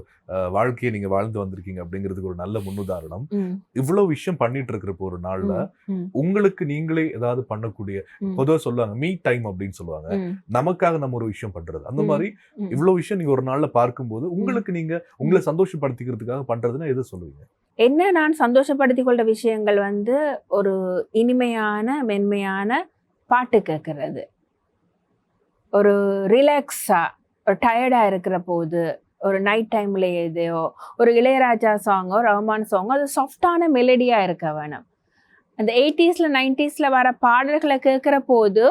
வாழ்க்கையை நீங்க வாழ்ந்து வந்திருக்கீங்க அப்படிங்கிறதுக்கு ஒரு நல்ல முன்னுதாரணம். இவ்வளவு விஷயம் பண்ணிட்டு இருக்கிறப்ப ஒரு நாள்ல உங்களுக்கு நீங்களே ஏதாவது பண்ணக்கூடிய, பொதுவாக சொல்லுவாங்க மீ டைம் அப்படின்னு சொல்லுவாங்க, நமக்காக நம்ம ஒரு விஷயம் பண்றது, அந்த மாதிரி இவ்வளவு விஷயம் நீங்க ஒரு நாள்ல பார்க்கும்போது உங்களுக்கு நீங்க உங்களை சந்தோஷப்படுத்திக்கிறதுக்காக பண்றதுன்னா எதை சொல்லுவீங்க? என்ன நான் சந்தோஷப்படுத்திக் கொள்ற விஷயங்கள் வந்து ஒரு இனிமையான மென்மையான பாட்டு கேட்கறது, ஒரு ரிலாக்ஸா, ஒரு டயர்டா இருக்கிற போது, ஒரு நைட் டைம்ல எதையோ ஒரு இளையராஜா சாங்கோ, ரஹ்மான் சாங்கோ, அது சாஃப்டான மெலடியா இருக்க வேணும். அந்த 80ஸ்ல 90ஸ்ல வர பாடல்களை கேட்கிற போது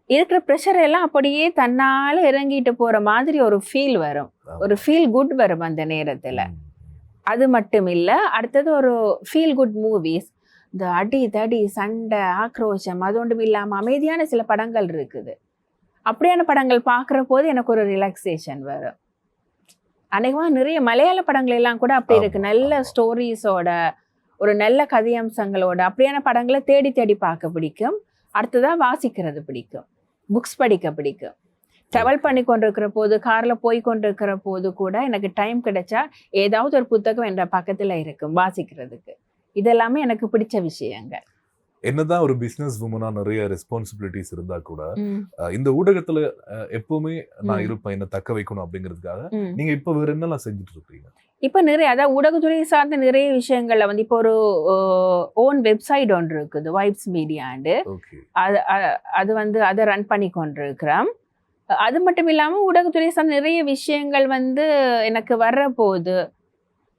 இருக்கிற ப்ரெஷர் எல்லாம் அப்படியே தன்னால இறங்கிட்டு போற மாதிரி ஒரு ஃபீல் வரும், ஒரு ஃபீல் குட் வரும் அந்த நேரத்துல. அது மட்டும் இல்ல, அடுத்தது ஒரு ஃபீல் குட் மூவிஸ், இந்த அடி தடி சண்டை ஆக்ரோஷம் அது ஒன்றும் இல்லாம அமைதியான சில படங்கள் இருக்குது. அப்படியான படங்கள் பார்க்குற போது எனக்கு ஒரு ரிலாக்ஸேஷன் வரும். அநேகமாக நிறைய மலையாள படங்கள் எல்லாம் கூட அப்படி இருக்கு, நல்ல ஸ்டோரிஸோட, ஒரு நல்ல கதையம்சங்களோட அப்படியான படங்களை தேடி தேடி பார்க்க பிடிக்கும். அடுத்ததாக வாசிக்கிறது பிடிக்கும், புக்ஸ் படிக்க பிடிக்கும். ட்ராவல் பண்ணி கொண்டிருக்கிற போது, காரில் போய் கொண்டிருக்கிற போது கூட எனக்கு டைம் கிடைச்சா ஏதாவது ஒரு புத்தகம் என்ற பக்கத்தில் இருக்கும் வாசிக்கிறதுக்கு. இதெல்லாமே எனக்கு பிடிச்ச விஷயங்கள். என்னதான் ஒரு பிசினஸ் உமனா நிறைய ரெஸ்பான்சிபிலிட்டிஸ் இருந்தா கூட இந்த ஊடகத்துல எப்பவுமே நான் இருப்பேன், என்ன தக்க வைக்கணும் அப்படிங்கிறதுக்காக நீங்க இப்ப வேற என்னெல்லாம் செஞ்சுட்டு இருக்கீங்க? இப்போ நிறைய, அதாவது ஊடகத்துறை சார்ந்த நிறைய விஷயங்கள்ல வந்து இப்போ ஒரு ஓன் வெப்சைட் ஒன்று இருக்குது, வைப்ஸ் மீடியாண்டு. அது வந்து அதை ரன் பண்ணி கொண்டிருக்கிறோம். அது மட்டும் இல்லாமல் ஊடகத்துறை சார்ந்த நிறைய விஷயங்கள் வந்து எனக்கு வர்ற போது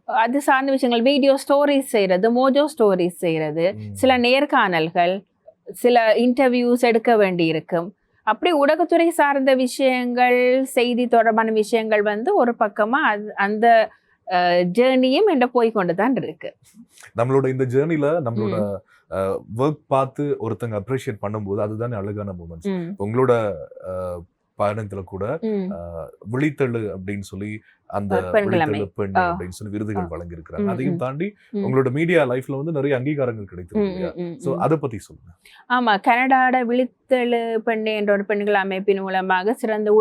அது சார்ந்த விஷயங்கள், வீடியோ ஸ்டோரிஸ் செய்கிறது, மோஜோ ஸ்டோரிஸ் செய்கிறது, சில நேர்காணல்கள், சில இன்டர்வியூஸ் எடுக்க வேண்டி இருக்கும். அப்படி ஊடகத்துறை சார்ந்த விஷயங்கள், செய்தி தொடர்பான விஷயங்கள் வந்து ஒரு பக்கமாக அந்த ஜேர்னியும் என்ற போய்கொண்டு தான் இருக்கு. நம்மளோட இந்த ஜேர்னில நம்மளோட ஒர்க் பார்த்து ஒருத்தங்க அப்ரிஷியேட் பண்ணும்போது அதுதானே அழகான மூமெண்ட்ஸ். உங்களோட பயணத்துல கூட விழித்தெழு அப்படின்னு சொல்லி அந்த விழித்தெழு பெண் அப்படின்னு சொல்லி விருதுகள் வழங்கியிருக்கிறாங்க. அதையும் தாண்டி உங்களோட மீடியா லைஃப்ல வந்து நிறைய அங்கீகாரங்கள் கிடைத்திருக்கு. சோ அதை பத்தி சொல்லுங்க. ஆமா, கனடாட விழித்தெழு பெண் என்ற ஒரு பெண்கள் அமைப்பின் மூலமாக சிறந்த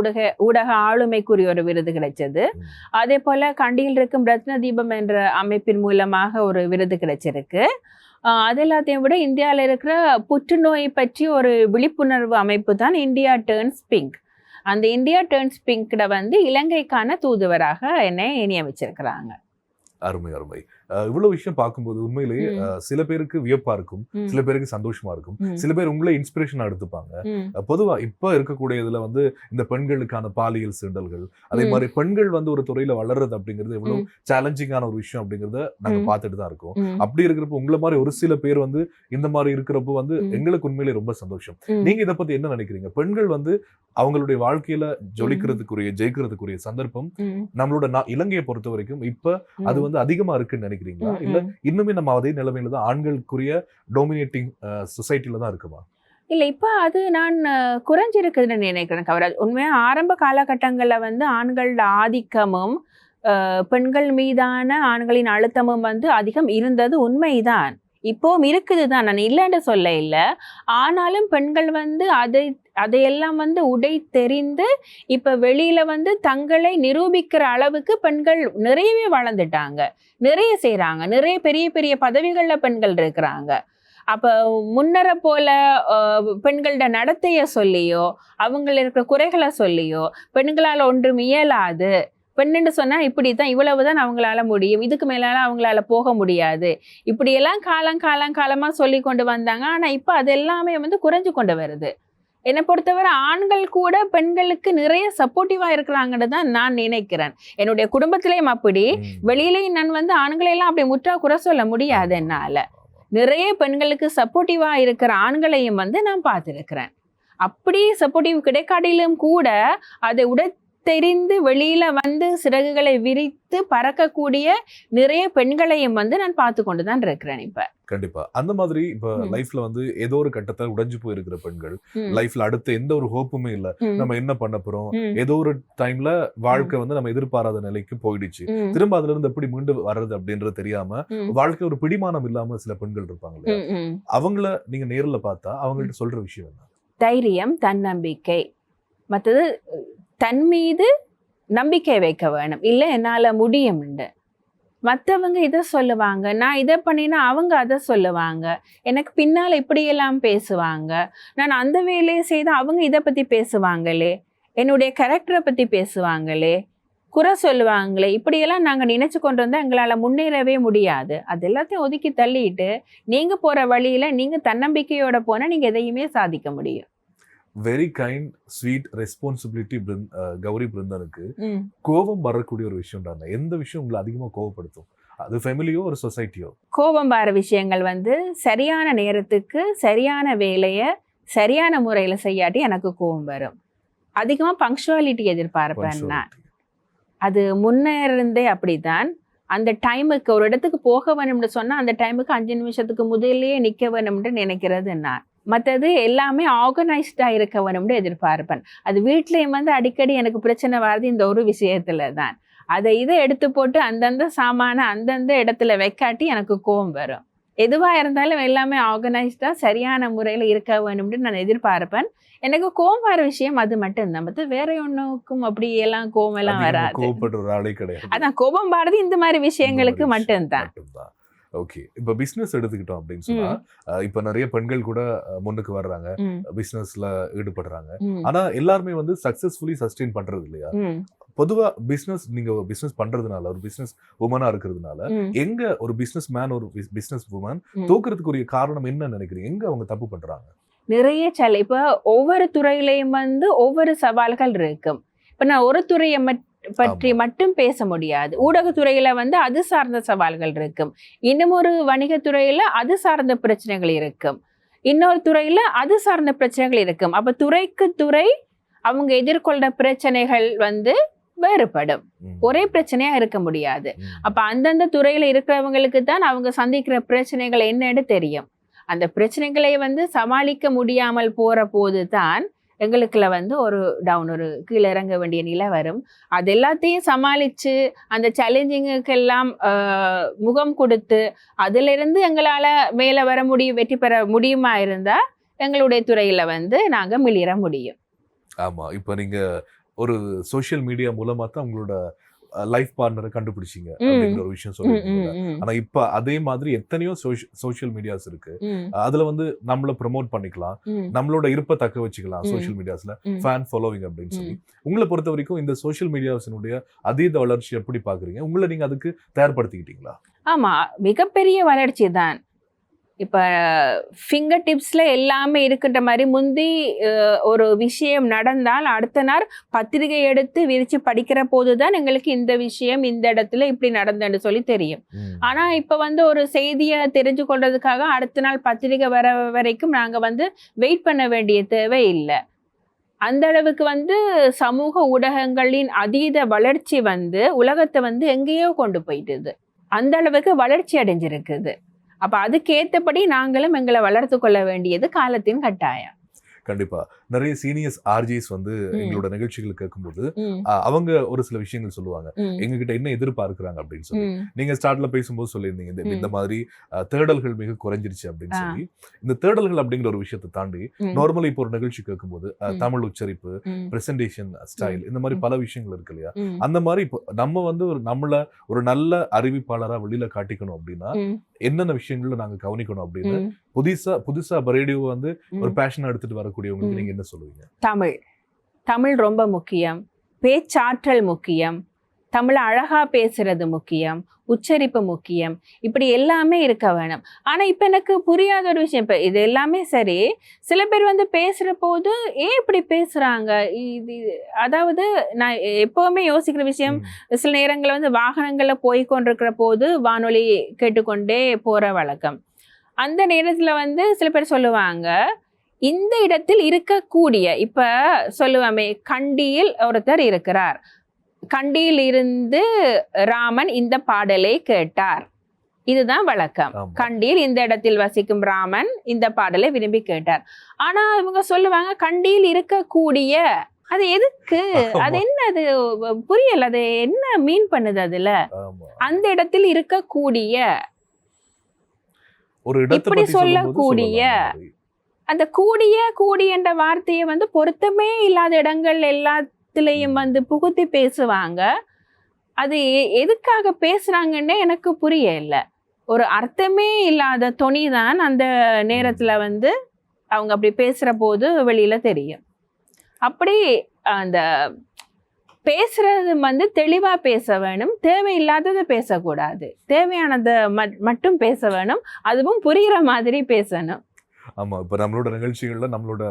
ஊடக ஆளுமைக்குரிய ஒரு விருது கிடைச்சது. அதே போல கண்டியில் இருக்கும் ரத்ன தீபம் என்ற அமைப்பின் மூலமாக ஒரு விருது கிடைச்சிருக்கு. அது எல்லாத்தையும் விட இந்தியாவில் இருக்கிற புற்றுநோய் பற்றி ஒரு விழிப்புணர்வு அமைப்பு தான் இந்தியா டர்ன்ஸ் பிங்க். அந்த இந்தியா டர்ன்ஸ் பிங்க்ட வந்து இலங்கைக்கான தூதுவராக என்னை நியமிச்சிருக்கிறாங்க. அருமை அருமை. இவ்வளவு விஷயம் பார்க்கும்போது உண்மையிலேயே சில பேருக்கு வியப்பா இருக்கும், சில பேருக்கு சந்தோஷமா இருக்கும், சில பேர் உங்களே இன்ஸ்பிரேஷனா எடுத்துப்பாங்க. பொதுவா இப்ப இருக்கக்கூடிய இதுல வந்து இந்த பெண்களுக்கான பாலியல் சீண்டல்கள், அதே மாதிரி பெண்கள் வந்து ஒரு துறையில வளர்றது அப்படிங்கிறது எவ்வளவு சேலஞ்சிங்கான ஒரு விஷயம் அப்படிங்கறத நாங்க பார்த்துட்டு தான் இருக்கோம். அப்படி இருக்கிறப்ப உங்களை மாதிரி ஒரு சில பேர் வந்து இந்த மாதிரி இருக்கிறப்போ வந்து எங்களுக்கு உண்மையிலே ரொம்ப சந்தோஷம். நீங்க இதை பத்தி என்ன நினைக்கிறீங்க? பெண்கள் வந்து அவங்களுடைய வாழ்க்கையில ஜொலிக்கிறதுக்குரிய ஜெயிக்கிறதுக்குரிய சந்தர்ப்பம் நம்மளோட இலங்கையை பொறுத்த வரைக்கும் இப்ப அது வந்து அதிகமா இருக்குன்னு நினைக்கிறீங்களா? இல்ல இன்னுமே நம்ம அதே நிலைமையில தான் ஆண்களுக்குரிய டோமினேட்டிங் சொசைட்டில தான் இருக்குமா? இல்ல, இப்ப அது நான் குறைஞ்சிருக்குதுன்னு நினைக்கிறேன் கவராஜ். உண்மையா ஆரம்ப காலகட்டங்கள்ல வந்து ஆண்களோட ஆதிக்கமும் பெண்கள் மீதான ஆண்களின் அழுத்தமும் வந்து அதிகம் இருந்தது உண்மைதான். இப்போவும் இருக்குது தான், நான் இல்லைன்னு சொல்ல இல்லை. ஆனாலும் பெண்கள் வந்து அதையெல்லாம் வந்து உடை தெரிந்து இப்ப வெளியில வந்து தங்களை நிரூபிக்கிற அளவுக்கு பெண்கள் நிறையவே வளர்ந்துட்டாங்க, நிறைய செய்யறாங்க, நிறைய பெரிய பெரிய பதவிகள்ல பெண்கள் இருக்கிறாங்க. அப்ப முன்னர போல பெண்களோட நடத்தைய சொல்லியோ அவங்கள இருக்கிற குறைகளை சொல்லியோ பெண்களால் ஒன்றும் இயலாது, பெண்ணுன்னு சொன்னா இப்படித்தான், இவ்வளவுதான் அவங்களால முடியும், இதுக்கு மேலால அவங்களால போக முடியாது, இப்படியெல்லாம் காலமா சொல்லி கொண்டு வந்தாங்க. ஆனா இப்ப அது எல்லாமே வந்து குறைஞ்சு கொண்டு வருது. என்னை பொறுத்தவரை ஆண்கள் கூட பெண்களுக்கு நிறைய சப்போர்ட்டிவா இருக்கிறாங்கன்னு தான் நான் நினைக்கிறேன். என்னுடைய குடும்பத்திலையும் அப்படி, வெளியிலையும் நான் வந்து ஆண்களையெல்லாம் அப்படி முற்றா குறை சொல்ல முடியாது என்னால. நிறைய பெண்களுக்கு சப்போர்ட்டிவா இருக்கிற ஆண்களையும் வந்து நான் பார்த்திருக்கிறேன். அப்படி சப்போர்ட்டிவ் கிடைக்காட்டிலும் கூட அதை தெரிந்து வெளியில வந்து சிறகுகளை விரித்து பறக்கக்கூடிய நிறைய பெண்களையும் வந்து நான் பார்த்து கொண்டுதான் இருக்கிறேன். இப்ப கண்டிப்பா அந்த மாதிரி இப்ப லைஃப்ல வந்து ஏதோ ஒரு கட்டத்துல உடைஞ்சு போயிருக்கிற பெண்கள், லைஃப்ல அடுத்து எந்த ஒரு ஹோப்புமே இல்ல, நம்ம என்ன பண்ண போறோம், ஏதோ ஒரு டைம்ல வாழ்க்கை வந்து நம்ம எதிர்பாராத நிலைக்கு போயிடுச்சு, திரும்ப அதுல இருந்து எப்படி மீண்டு வர்றது அப்படின்றது தெரியாம வாழ்க்கை ஒரு பிடிமானம் இல்லாம சில பெண்கள் இருப்பாங்க இல்லையா? அவங்கள நீங்க நேர்ல பார்த்தா அவங்கள்ட்ட சொல்ற விஷயம் என்ன? தைரியம், தன்னம்பிக்கை, மற்றது தன் மீது நம்பிக்கை வைக்க வேணும். இல்லை என்னால முடியும்ண்டு. மற்றவங்க இதை சொல்லுவாங்க, நான் இதை பண்ணினா அவங்க அதை சொல்லுவாங்க, எனக்கு பின்னால் இப்படியெல்லாம் பேசுவாங்க, நான் அந்த வேலையை செய்து அவங்க இதை பற்றி பேசுவாங்களே, என்னுடைய கேரக்டரை பற்றி பேசுவாங்களே, குறை சொல்லுவாங்களே, இப்படியெல்லாம் நாங்கள் நினைச்சு கொண்டு வந்தால் எங்களால் முன்னேறவே முடியாது. அது எல்லாத்தையும் ஒதுக்கி தள்ளிட்டு நீங்கள் போகிற வழியில் நீங்கள் தன்னம்பிக்கையோட போனால் நீங்கள் எதையுமே சாதிக்க முடியும். Very kind sweet responsibility Gowri பிருந்தனுக்கு கோபம் வரக்கூடிய ஒரு விஷயம் தானே. எந்த விஷயம் உங்களை அதிகமா கோபப்படுத்தும்? அது ஃபேமிலியோ ஒரு சொசைட்டியோ? கோபம் வர விஷயங்கள் வந்து சரியான நேரத்துக்கு சரியான வேலையை சரியான முறையில செய்யாட்டி எனக்கு கோபம் வரும். அதிகமா பங்க்சுவாலிட்டி எதிர்பார்ப்பேன் நான். அது முன்ன இருந்தே அப்படித்தான். அந்த டைமுக்கு ஒரு இடத்துக்கு போக வேணும்னு சொன்னா அந்த டைமுக்கு 5 நிமிஷத்துக்கு முதல்லயே நிக்க வேணும்னு நினைக்கிறது நான். மற்றது எல்லாமே ஆர்கனைஸ்டா இருக்க வேணும்னு எதிர்பார்ப்பேன். அது வீட்லயும் வந்து அடிக்கடி எனக்கு பிரச்சனை வருது இந்த ஒரு விஷயத்துல தான். அதை இதை எடுத்து போட்டு அந்தந்த சாமான அந்தந்த இடத்துல வைக்காட்டி எனக்கு கோபம் வரும். எதுவா இருந்தாலும் எல்லாமே ஆர்கனைஸ்டா சரியான முறையில இருக்க வேணும்னு நான் எதிர்பார்ப்பேன். எனக்கு கோபம் வர விஷயம் அது மட்டும்தான். மற்ற வேற ஒண்ணுக்கும் அப்படி எல்லாம் கோபம் எல்லாம் வராது. கோபப்படுற ஒரு ஆளே கிடையாது. அதான் கோபம் வர்றது இந்த மாதிரி விஷயங்களுக்கு மட்டும்தான். ஓகே, இப்ப பிசினஸ் எடுத்துக்கிட்டோம் அப்படின்னு சொன்னா இப்ப நிறைய பெண்கள் கூட முன்னுக்கு வர்றாங்க, பிசினஸ்ல ஈடுபடுறாங்க. ஆனா எல்லாருமே வந்து சக்சஸ்ஃபுல்லி சஸ்டெயின் பண்றது இல்லையா? பொதுவா நீங்க பிசினஸ் பண்றதுனால, ஒரு பிசினஸ் உமனா இருக்கிறதுனால எங்க ஒரு பிசினஸ் மேன் ஒரு பிசினஸ் உமன் தோக்குறதுக்குரிய காரணம் என்ன நினைக்கிறீங்க? எங்க அவங்க தப்பு பண்றாங்க? நிறைய இப்ப ஒவ்வொரு துறையிலையும் வந்து ஒவ்வொரு சவால்கள் இருக்கும். இப்ப நான் ஒரு துறையை பற்றி மட்டும் பேச முடியாது. ஊடகத்துறையில வந்து அது சார்ந்த சவால்கள் இருக்கும். இன்னும் ஒரு வணிகத்துறையில அது சார்ந்த பிரச்சனைகள் இருக்கும். இன்னொரு துறையில அது சார்ந்த பிரச்சனைகள் இருக்கும். அப்ப துறைக்கு துறை அவங்க எதிர்கொள்ற பிரச்சனைகள் வந்து வேறுபடும். ஒரே பிரச்சனையா இருக்க முடியாது. அப்ப அந்தந்த துறையில இருக்கிறவங்களுக்கு தான் அவங்க சந்திக்கிற பிரச்சனைகள் என்னன்னு தெரியும். அந்த பிரச்சனைகளை வந்து சமாளிக்க முடியாமல் போற போது தான் எங்களுக்குள்ள வந்து ஒரு கீழே இறங்க வேண்டிய நிலை வரும். அது எல்லாத்தையும் சமாளிச்சு அந்த சேலஞ்சிங்குக்கெல்லாம் முகம் கொடுத்து அதுல இருந்து எங்களால மேல வர முடியும், வெற்றி பெற முடியுமா இருந்தா எங்களுடைய துறையில வந்து நாங்க மிளிர முடியும். ஆமா, இப்ப நீங்க ஒரு சோசியல் மீடியா மூலமா தான் உங்களோட லைஃப் பார்ட்னரை கண்டுபிடிச்சிங்க அப்படிங்கிற ஒரு விஷயம் சொல்லிருக்கீங்க. ஆனா இப்ப அதே மாதிரி எத்தனையோ சோசியல் மீடியாஸ் இருக்கு. அதுல வந்து நம்மள ப்ரமோட் பண்ணிக்கலாம், நம்மளோட இருப்பை தக்க வச்சுக்கலாம் சோசியல் மீடியாஸ்ல, ஃபேன் ஃபாலோவிங் அப்படின்னு சொல்லி. உங்களை பொறுத்த வரைக்கும் இந்த சோசியல் மீடியாஸினுடைய அதீத வளர்ச்சி எப்படி பாக்குறீங்க? உங்களை நீங்க அதுக்கு தயார்படுத்திக்கிட்டீங்களா? ஆமா, மிகப்பெரிய வளர்ச்சி தான். இப்போ ஃபிங்கர் டிப்ஸில் எல்லாமே இருக்கின்ற மாதிரி முந்தி ஒரு விஷயம் நடந்தால் அடுத்த நாள் பத்திரிகை எடுத்து விரித்து படிக்கிற போது தான் எங்களுக்கு இந்த விஷயம் இந்த இடத்துல இப்படி நடந்ததுன்னு சொல்லி தெரியும். ஆனால் இப்போ வந்து ஒரு செய்தியை தெரிஞ்சு கொள்றதுக்காக அடுத்த நாள் பத்திரிகை வர வரைக்கும் நாங்கள் வந்து வெயிட் பண்ண வேண்டிய தேவை இல்லை. அந்த அளவுக்கு வந்து சமூக ஊடகங்களின் அதீத வளர்ச்சி வந்து உலகத்தை வந்து எங்கேயோ கொண்டு போயிட்டுது. அந்த அளவுக்கு வளர்ச்சி அடைஞ்சிருக்குது. அப்ப அதுக்கேற்றபடி நாங்களும் எங்களை வளர்த்து கொள்ள வேண்டியது காலத்தின் கட்டாயம். கண்டிப்பா நிறைய சீனியர்ஸ் ஆர்ஜிஸ் வந்து எங்களோட நிகழ்ச்சிகள் கேட்கும்போது அவங்க ஒரு சில விஷயங்கள் சொல்லுவாங்க, எங்ககிட்ட என்ன எதிர்பார்க்கிறாங்க அப்படின்னு சொல்லி. நீங்க ஸ்டார்ட்ல பேசும்போது சொல்லியிருந்தீங்க இந்த மாதிரி தேடல்கள் மிக குறைஞ்சிருச்சு அப்படின்னு சொல்லி. இந்த தேடல்கள் அப்படிங்கிற ஒரு விஷயத்தை தாண்டி நார்மலா இப்போ ஒரு நிகழ்ச்சி கேட்கும்போது தமிழ் உச்சரிப்பு, பிரசன்டேஷன் ஸ்டைல், இந்த மாதிரி பல விஷயங்கள் இருக்கு இல்லையா? அந்த மாதிரி இப்போ நம்ம வந்து நம்மள ஒரு நல்ல அறிவிப்பாளரா வெளியில காட்டிக்கணும் அப்படின்னா என்னென்ன விஷயங்கள்ல நாங்க கவனிக்கணும் அப்படின்னு புதுசா ரேடியோ வந்து ஒரு பேஷன் எடுத்துட்டு வரக்கூடியவங்களுக்கு நீங்க என்ன சொல்லுவீங்க? தமிழ் ரொம்ப முக்கியம், பேச்சாற்றல் முக்கியம், தமிழ் அழகா பேசுறது முக்கியம், உச்சரிப்பு முக்கியம், இப்படி எல்லாமே இருக்க வேணும். ஆனா இப்ப எனக்கு புரியாத ஒரு விஷயம், இப்ப இது எல்லாமே சரி, சில பேர் வந்து பேசுற போது ஏன் இப்படி பேசுறாங்க? இது அதாவது நான் எப்பவுமே யோசிக்கிற விஷயம், சில நேரங்களில் வந்து வாகனங்கள்ல போய் கொண்டிருக்கிற போது வானொலி கேட்டுக்கொண்டே போற வழக்கம். அந்த நேரத்துல வந்து சில பேர் சொல்லுவாங்க, இந்த இடத்தில் இருக்கக்கூடிய, இப்ப சொல்லுவாமே, கண்டியில் ஒருத்தர் இருக்கிறார், கண்டியில் இருந்து ராமன் இந்த பாடலை கேட்டார், இதுதான் வழக்கம். கண்டியில் இந்த இடத்தில் வசிக்கும் ராமன் இந்த பாடலை விரும்பி கேட்டார். ஆனா இவங்க சொல்லுவாங்க கண்டியில் இருக்கக்கூடிய, அது எதுக்கு? அது என்ன? அது புரியல, அது என்ன மீன் பண்ணுது அதுல? அந்த இடத்தில் இருக்கக்கூடிய, இப்படி சொல்லக்கூடிய அந்த கூடிய என்ற வார்த்தையை வந்து பொருத்தமே இல்லாத இடங்கள் எல்லாத்திலையும் வந்து புகுத்தி பேசுவாங்க. அது எதுக்காக பேசுறாங்கன்னே எனக்கு புரியல. ஒரு அர்த்தமே இல்லாத தொனி தான் அந்த நேரத்துல வந்து அவங்க அப்படி பேசுற போது வெளியில தெரியும். அப்படி அந்த பேசுறது வந்து தெளிவா பேச வேணும், தேவையில்லாததை பேசக்கூடாது, தேவையானதை மட்டும் பேச வேணும், அதுவும் புரிகிற மாதிரி பேசணும். ஆமா. இப்ப நம்மளோட நிகழ்ச்சிகள்ல நம்மளோட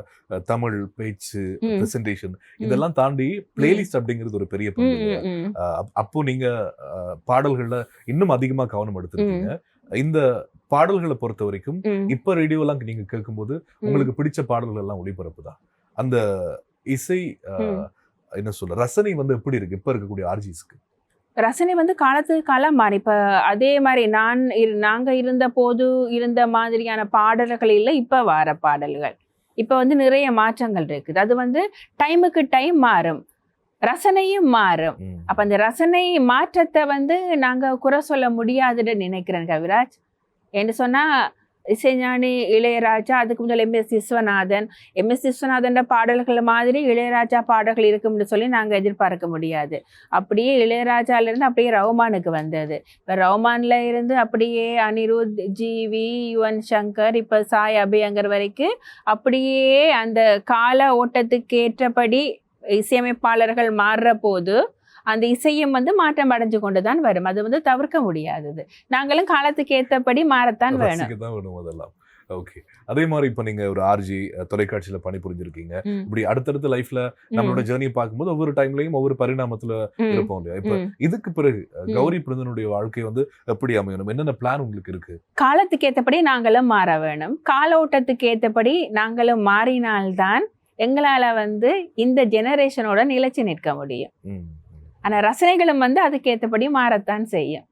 தமிழ் பேச்சு, ம். பிரசன்டேஷன் ம். இதெல்லாம் தாண்டி ம். பிளேலிஸ்ட் அப்படிங்கிறது ஒரு பெரிய பங்கு ம். இல்லையா? ம். ம். அப்போ நீங்க பாடல்கள்ல இன்னும் அதிகமா கவனம் எடுத்திருக்கீங்க. ம். இந்த பாடல்கள பொறுத்தவரைக்கும், ம். இப்ப ரேடியோலாம் நீங்க கேட்கும்போது, ம். உங்களுக்கு பிடிச்ச பாடல்கள் எல்லாம் ஒளிபரப்புதா? அந்த இசை ம். என்ன சொல்ல ரசனை வந்து எப்படி இருக்கு? இப்ப இருக்கக்கூடிய ஆர்ஜிஸ்க்கு? ரசனை வந்து காலத்துக்கு காலம் மாறி இப்ப அதே மாதிரி நாங்க இருந்த போது இருந்த மாதிரியான பாடல்கள் இல்லை இப்ப வார பாடல்கள். இப்ப வந்து நிறைய மாற்றங்கள் இருக்குது. அது வந்து டைமுக்கு டைம் மாறும், ரசனையும் மாறும். ம். அப்ப அந்த ரசனை மாற்றத்தை வந்து நாங்க குறை சொல்ல முடியாதுன்னு நினைக்கிறேன் கவிராஜ். என்று சொன்னா இசைஞானி இளையராஜா, அதுக்கு முதல் எம்.எஸ். விஸ்வநாதன். எம்.எஸ். விஸ்வநாதன் பாடல்கள் மாதிரி இளையராஜா பாடல்கள் இருக்கும்னு சொல்லி நாங்க எதிர்பார்க்க முடியாது. அப்படியே இளையராஜால இருந்து அப்படியே ரஹ்மானுக்கு வந்தது. இப்ப ரஹ்மான்ல இருந்து அப்படியே அனிருத், ஜிவி, யுவன் சங்கர், இப்ப சாய் அபயங்கர் வரைக்கும் அப்படியே அந்த கால ஓட்டத்துக்கு ஏற்றபடி இசையமைப்பாளர்கள் மாறுற போது அந்த இசையும் வந்து மாற்றம் அடைஞ்சு கொண்டுதான் வரும். அது வந்து தவிர்க்க முடியாதது. நாங்களும் காலத்துக்கு ஏற்றபடி மாறத்தான் வேணும். ரசிக்கத்தான் வேணும் அதெல்லாம். ஓகே. அதே மாதிரி இப்ப நீங்க ஒரு ஆர்ஜி தொலைக்காட்சியில பணிபுரிஞ்சிருக்கீங்க. ம். இப்படி அடுத்தடுத்த லைஃப்ல நம்மளோட ஜெர்னி பார்க்கும்போது ஒவ்வொரு டைம்லயும் ஒவ்வொரு பரிணாமத்துல ம். இருப்போம் இல்லையா? இப்ப ம். இதுக்கு பிறகு ம். கௌரி பிருந்தனுடைய வாழ்க்கை வந்து எப்படி அமையணும்? என்னென்ன பிளான் உங்களுக்கு இருக்கு? காலத்துக்கு ஏற்றபடி நாங்களும் மாற வேணும். கால ஓட்டத்துக்கு ஏற்றபடி நாங்களும் மாறினால்தான் எங்களால வந்து இந்த ஜெனரேஷனோட நிலைச்சு நிற்க முடியும். ம். ஆனா ரசனைகளும் வந்து அதுக்கு ஏற்றபடி மாறத்தான் செய்யும்.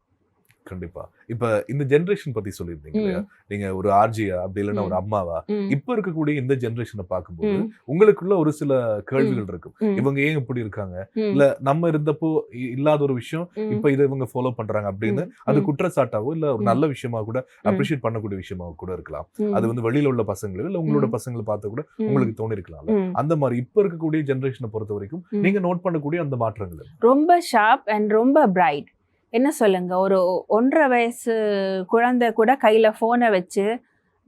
கண்டிப்பா. இப்ப இந்த ஜெனரேஷன் பத்தி சொல்லியிருந்தீங்க இல்லையா? ம். நீங்க ஒரு ஆர்ஜியா அப்படி இல்லைன்னா ஒரு ம். அம்மாவா? ம். இப்ப இருக்கக்கூடிய இந்த ஜெனரேஷனை பார்க்கும்போது ம். உங்களுக்குள்ள ஒரு சில கேள்விகள் இருக்கும். ம். இவங்க ஏன் இப்படி இருக்காங்க? ம். இல்ல நம்ம இருந்தப்போ இல்லாத ஒரு விஷயம் ம். இப்ப இதை இவங்க ஃபாலோ பண்றாங்க அப்படின்னு ம். அது ம். குற்றச்சாட்டாவோ இல்ல ஒரு ம். நல்ல விஷயமா கூட ம். அப்ரிஷியேட் பண்ணக்கூடிய விஷயமா கூட இருக்கலாம். ம். அது வந்து வெளியில உள்ள பசங்களோ இல்ல உங்களோட ம். பசங்களை பார்த்து கூட ம். உங்களுக்கு தோணி இருக்கலாம்ல. ம். அந்த மாதிரி இப்ப இருக்கக்கூடிய ஜெனரேஷனை பொறுத்த வரைக்கும் ம். நீங்க நோட் பண்ணக்கூடிய அந்த மாற்றங்கள் என்ன? ரொம்ப ஷார்ப் அண்ட் ரொம்ப பிரைட். என்ன சொல்லுங்க, ஒரு 1.5 வயசு குழந்தை கூட கையில போனை வச்சு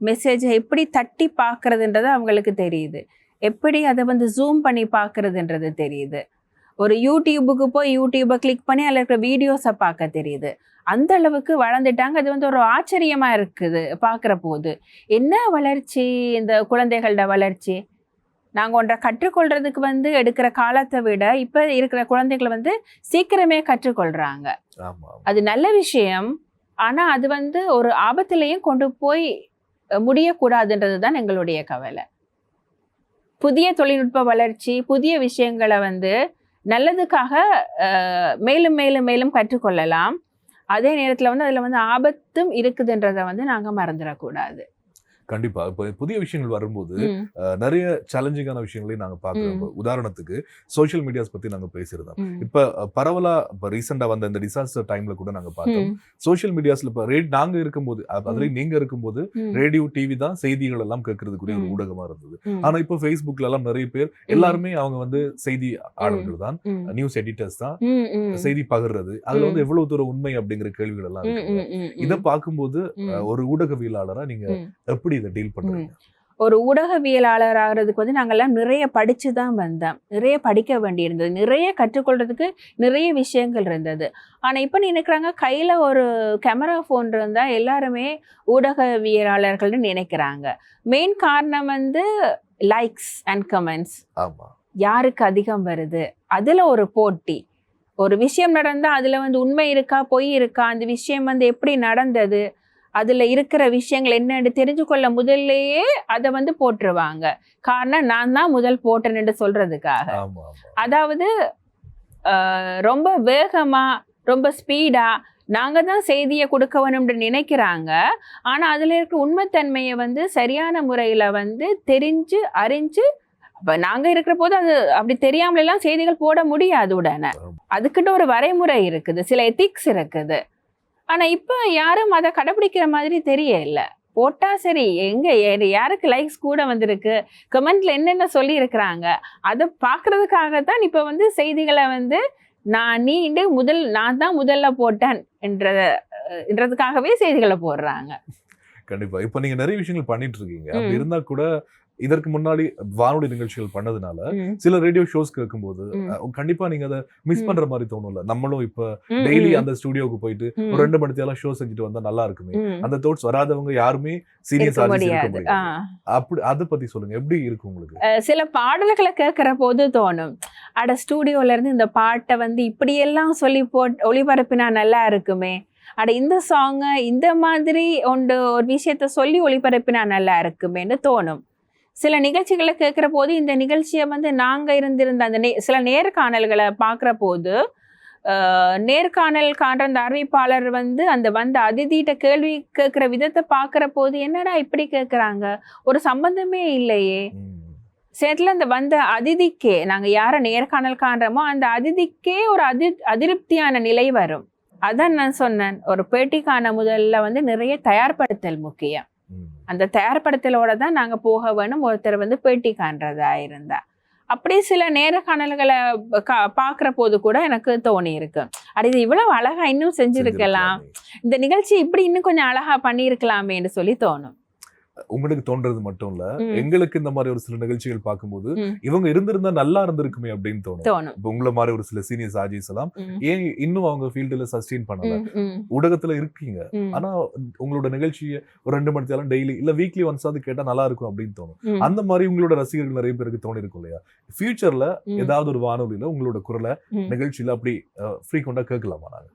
மெசேஜை எப்படி தட்டி பார்க்கறதுன்றது அவங்களுக்கு தெரியுது. எப்படி அதை வந்து ஜூம் பண்ணி பார்க்கறதுன்றது தெரியுது. ஒரு யூடியூபுக்கு போய் யூடியூபை கிளிக் பண்ணி அதில் இருக்கிற வீடியோஸை பார்க்க தெரியுது. அந்த அளவுக்கு வளர்ந்துட்டாங்க. அது வந்து ஒரு ஆச்சரியமா இருக்குது பார்க்குற போது. என்ன வளர்ச்சி இந்த குழந்தைகளோட வளர்ச்சி! நாங்கள் ஒன்றை கற்றுக்கொள்றதுக்கு வந்து எடுக்கிற காலத்தை விட இப்போ இருக்கிற குழந்தைகள் வந்து சீக்கிரமே கற்றுக்கொள்றாங்க. ஆமா. அது நல்ல விஷயம். ஆனால் அது வந்து ஒரு ஆபத்திலையும் கொண்டு போய் முடியக்கூடாதுன்றது தான் எங்களுடைய கவலை. புதிய தொழில்நுட்ப வளர்ச்சி, புதிய விஷயங்களை வந்து நல்லதுக்காக மேலும் மேலும் மேலும் கற்றுக்கொள்ளலாம். அதே நேரத்தில் வந்து அதில் வந்து ஆபத்தும் இருக்குதுன்றதை வந்து நாங்கள் மறந்துடக்கூடாது. கண்டிப்பா. இப்ப புதிய விஷயங்கள் வரும்போது ம். நிறைய சேலஞ்சிங்கான விஷயங்களையும் நாங்க பார்க்கிறோம். உதாரணத்துக்கு சோஷியல் மீடியாஸ் பத்தி நாங்க பேசியிருந்தோம். ம். இப்ப பரவலா இப்ப ரீசெண்டா வந்த இந்த டிசாஸ்டர் டைம்ல கூட நாங்க பார்த்தோம். ம். சோஷியல் மீடியாஸ்ல இப்ப நாங்க இருக்கும்போது அதுலயும் நீங்க இருக்கும்போது ம். ரேடியோ, டிவி தான் செய்திகள் எல்லாம் கேட்கறதுக்குரிய ஒரு ம். ஊடகமா இருந்தது. ம். ஆனா இப்ப Facebookல எல்லாம் நிறைய பேர் எல்லாருமே அவங்க வந்து செய்தி ஆளுநர்கள் தான், ம். நியூஸ் எடிட்டர்ஸ் தான், ம். ம். செய்தி பகிர்றது. அதுல வந்து ம். எவ்வளவு தூரம் உண்மை அப்படிங்கிற கேள்விகள் எல்லாம் ம். இருக்கு. ம். ம். இத பார்க்கும்போது ம். ஒரு ஊடகவியலாளரா நீங்க ம். எப்படி இதை டீல் பண்றீங்க? ஒரு ஊடகவியலாளர் ஆகிறதுக்கு வந்து நாங்கள்லாம் நிறைய படிச்சு தான் வந்தோம். நிறைய படிக்க வேண்டியிருந்தது. நிறைய கற்றுக்கொள்றதுக்கு நிறைய விஷயங்கள் இருந்தது. ஆனால் இப்போ நினைக்கிறாங்க கையில் ஒரு கேமரா ஃபோன் இருந்தால் எல்லாருமே ஊடகவியலாளர்கள்னு நினைக்கிறாங்க. மெயின் காரணம் வந்து லைக்ஸ் அண்ட் கமெண்ட்ஸ். ஆமா. யாருக்கு அதிகம் வருது, அதில் ஒரு போட்டி. ஒரு விஷயம் நடந்தால் அதில் வந்து உண்மை இருக்கா பொய் இருக்கா, அந்த விஷயம் வந்து எப்படி நடந்தது, அதில் இருக்கிற விஷயங்கள் என்னன்னு தெரிஞ்சு கொள்ள முதல்லையே அதை வந்து போட்டுருவாங்க. காரணம் நான் தான் முதல் போட்டேன்னு சொல்றதுக்காக. அதாவது ரொம்ப வேகமா ரொம்ப ஸ்பீடா நாங்கள் தான் செய்தியை கொடுக்க வேணும்னு நினைக்கிறாங்க. ஆனால் அதில் இருக்கிற உண்மைத்தன்மையை வந்து சரியான முறையில் வந்து தெரிஞ்சு அறிஞ்சு அப்போ நாங்கள் இருக்கிற போது அது அப்படி தெரியாமலாம் செய்திகள் போட முடியாது உடனே. அதுக்கிட்ட ஒரு வரைமுறை இருக்குது, சில எத்திக்ஸ் இருக்குது. ஆனால் இப்போ யாரும் அதை கடைப்பிடிக்கிற மாதிரி தெரியல. போட்டால் சரி, எங்கே யாருக்கு லைக்ஸ் கூட வந்திருக்கு, கமெண்ட்ல என்னென்ன சொல்லியிருக்கிறாங்க, அதை பார்க்கறதுக்காகத்தான் இப்போ வந்து செய்திகளை வந்து நான் தான் முதல்ல போட்டேன் என்றதுக்காகவே செய்திகளை போடுறாங்க. கண்டிப்பா. இப்போ நீங்க நிறைய விஷயங்கள் பண்ணிட்டு இருக்கீங்க. அப்படி இருந்தா கூட இதற்கு முன்னாடி வானொலி நிகழ்ச்சிகள் பண்ணதுனால ம். சில ரேடியோ ஷோஸ் கேட்கும்போது ம். கண்டிப்பா நீங்க அதை மிஸ் ம். பண்ற மாதிரி தோணும்ல. நம்மளும் இப்ப ம், டெய்லி ம், அந்த ஸ்டுடியோக்கு போயிட்டு ம், ஒரு 2 மணி நேரம் ஷோ செஞ்சுட்டு வந்தா நல்லா இருக்குமே. ம். அந்த தாட்ஸ் வராதவங்க யாருமே சீனியர்ஸ் இருக்க ஆர்ஜிஸ் இருக்க முடியாது. முடியாது. அப்படி அதை பத்தி சொல்லுங்க. எப்படி இருக்கு உங்களுக்கு? சில பாடல்களை கேட்கிற போது தோணும், அட ஸ்டூடியோல இருந்து இந்த பாட்டை வந்து இப்படியெல்லாம் சொல்லி ஒளிபரப்பினா நல்லா இருக்குமே, அட இந்த சாங்க இந்த மாதிரி ஒரு விஷயத்த சொல்லி ஒளிபரப்பினா நல்லா இருக்குமேன்னு தோணும். சில நிகழ்ச்சிகளை கேட்கிற போது இந்த நிகழ்ச்சியை வந்து நாங்க இருந்திருந்த அந்த சில நேர்காணல்களை பார்க்குற போது நேர்காணல் காண்ற அந்த அறிவிப்பாளர் வந்து வந்த அதிதிட்ட கேள்வி கேட்கிற விதத்தை பார்க்கிற போது என்னடா இப்படி கேட்குறாங்க, ஒரு சம்பந்தமே இல்லையே. சேர்த்துல அந்த வந்த அதிதிக்கே, நாங்க யார நேர்காணல் காண்றோமோ அந்த அதிதிக்கே ஒரு அதிருப்தியான நிலை வரும். அதான் நான் சொன்னேன், ஒரு பேட்டிக்கான முதல்ல வந்து நிறைய தயார்படுத்தல் முக்கியம். அந்த தயார்படுத்தலோட தான் நாங்க போக வேணும் ஒருத்தர் வந்து பேட்டி காண்றதா இருந்தா. அப்படி சில நேர்காணல்களை பார்க்குற போது கூட எனக்கு தோணி இருக்கு, அது இது இவ்வளவு அழகா இன்னும் செஞ்சிருக்கலாம், இந்த நிகழ்ச்சி இப்படி இன்னும் கொஞ்சம் அழகா பண்ணியிருக்கலாமேன்னு சொல்லி தோணும். உங்களுக்கு தோன்றது மட்டும் இல்ல, எங்களுக்கு இந்த மாதிரி ஒரு சில நிகழ்ச்சிகள் பார்க்கும்போது இவங்க இருந்திருந்தா நல்லா இருந்திருக்குமே அப்படின்னு தோணும். இப்ப உங்களை மாதிரி ஒரு சில சீனியர்ஸ் ஆர்ஜிஸ் எல்லாம் ஏன் இன்னும் அவங்க ஃபீல்டுல சஸ்டெயின் பண்ணல, ஊடகத்துல இருக்கீங்க, ஆனா உங்களோட நிகழ்ச்சியை ஒரு 2 மணி நேரம் டெய்லி இல்ல வீக்லி ஒன்ஸ் ஆவது கேட்டா நல்லா இருக்கும் அப்படின்னு தோணும். அந்த மாதிரி உங்களோட ரசிகர்கள் நிறைய பேருக்கு தோணி இருக்கும் இல்லையா? ஃபியூச்சர்ல ஏதாவது ஒரு வானொலியில உங்களோட குரலை நிகழ்ச்சியில அப்படி ஃப்ரீக்வெண்டா கேட்கலாமா? நாங்க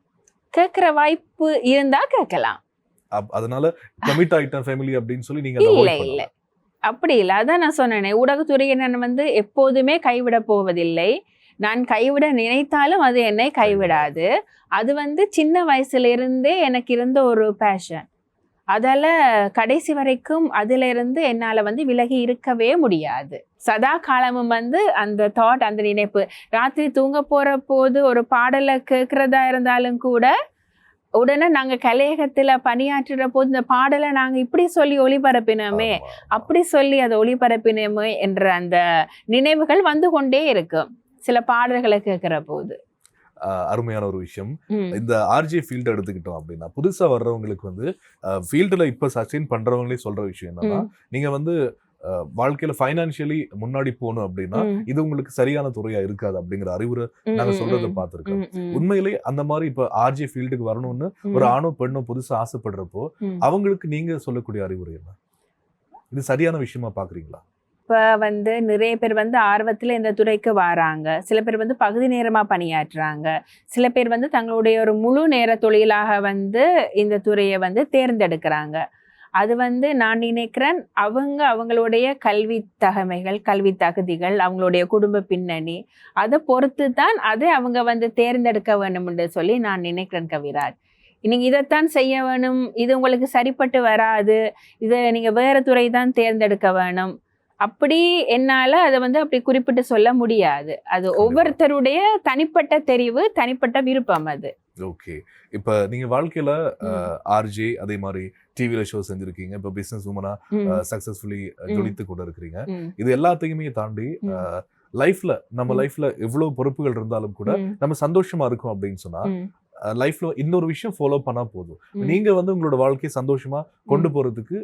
கேட்கிற வாய்ப்பு இருந்தா கேட்கலாம். அதனால கமிட் ஆயிட்டேன் ஃபேமிலி அப்படின்னு சொல்லி நீங்க இல்ல அப்படி இல்லை. அதான் நான் சொன்னேனே, ஊடகத்துறையை நான் வந்து எப்போதுமே கைவிட போவதில்லை. நான் கைவிட நினைத்தாலும் அது என்னை கைவிடாது. அது வந்து சின்ன வயசுல இருந்தே எனக்கு இருந்த ஒரு பேஷன். அதால கடைசி வரைக்கும் அதுல இருந்து என்னால வந்து விலகி இருக்கவே முடியாது. சதா காலமும் வந்து அந்த தாட், அந்த நினைப்பு, ராத்திரி தூங்க போற போது ஒரு பாடலை கேட்கறதா இருந்தாலும் கூட உடனே நாங்க கலையகத்துல பணியாற்றுற போது இந்த பாடலை நாங்க இப்படி சொல்லி ஒளிபரப்பினோமே, அப்படி சொல்லி அதை ஒளிபரப்பினோமே என்ற அந்த நினைவுகள் வந்து கொண்டே இருக்கும் சில பாடல்களை கேட்கிற போது. அருமையான ஒரு விஷயம். இந்த ஆர்ஜே ஃபீல்டு எடுத்துக்கிட்டோம் அப்படின்னா, புதுசா வர்றவங்களுக்கு வந்து ஃபீல்டுல இப்ப சஸ்டெயின் பண்றவங்களே சொல்ற விஷயம் என்னன்னா, நீங்க வந்து வாழ்க்கையில ஃபைனான்சியலி முன்னாடி போகணும் அப்படின்னா இது உங்களுக்கு சரியான துறையா இருக்காது அப்படிங்கிற அறிவுரை நாங்க சொல்றதை பார்த்திருக்கோம். உண்மையிலே அந்த மாதிரி இப்ப ஆர்ஜே ஃபீல்டுக்கு வரணும்னு ஒரு ஆணோ பெண்ணோ புதுசா ஆசைப்படுறப்போ அவங்களுக்கு நீங்க சொல்லக்கூடிய அறிவுரை என்ன? இது சரியான விஷயமா பாக்குறீங்களா? இப்ப வந்து நிறைய பேர் வந்து ஆர்வத்துல இந்த துறைக்கு வராங்க. சில பேர் வந்து பகுதி நேரமா பணியாற்றுறாங்க. சில பேர் வந்து தங்களுடைய ஒரு முழு நேர தொழிலாக வந்து இந்த துறையை வந்து தேர்ந்தெடுக்கிறாங்க. அது வந்து நான் நினைக்கிறேன், அவங்களுடைய கல்வி தகமைகள், கல்வி தகுதிகள், அவங்களுடைய குடும்ப பின்னணி, அதை பொறுத்து தான் அதை அவங்க வந்து தேர்ந்தெடுக்க வேண்டும் என்று சொல்லி நான் நினைக்கிறேன் கவிராஜ். நீங்க இதைத்தான் செய்ய வேணும், இது உங்களுக்கு சரிப்பட்டு வராது, இதை நீங்க வேற துறை தான் தேர்ந்தெடுக்க வேணும், அப்படி என்னால அதை வந்து அப்படி குறிப்பிட்டு சொல்ல முடியாது. அது ஒவ்வொருத்தருடைய தனிப்பட்ட தெரிவு, தனிப்பட்ட விருப்பம் அது. ஓகே. இப்ப நீங்க வாழ்க்கையில ஆர்ஜே அதே மாதிரி டிவில ஷோ செஞ்சிருக்கீங்க, இப்ப பிசினஸ் உமனா சக்சஸ்ஃபுல்லி ஜொலித்து கொண்டு இருக்கிறீங்க. இது எல்லாத்தையுமே தாண்டி நம்ம லைஃப்ல எவ்வளவு பொறுப்புகள் இருந்தாலும் கூட நம்ம சந்தோஷமா இருக்கும் அப்படின்னு சொன்னா லைஃப்ல இன்னொரு விஷயம் ஃபாலோ பண்ணா போதும். நீங்க வந்து உங்களோட வாழ்க்கையை சந்தோஷமா கொண்டு போறதுக்கு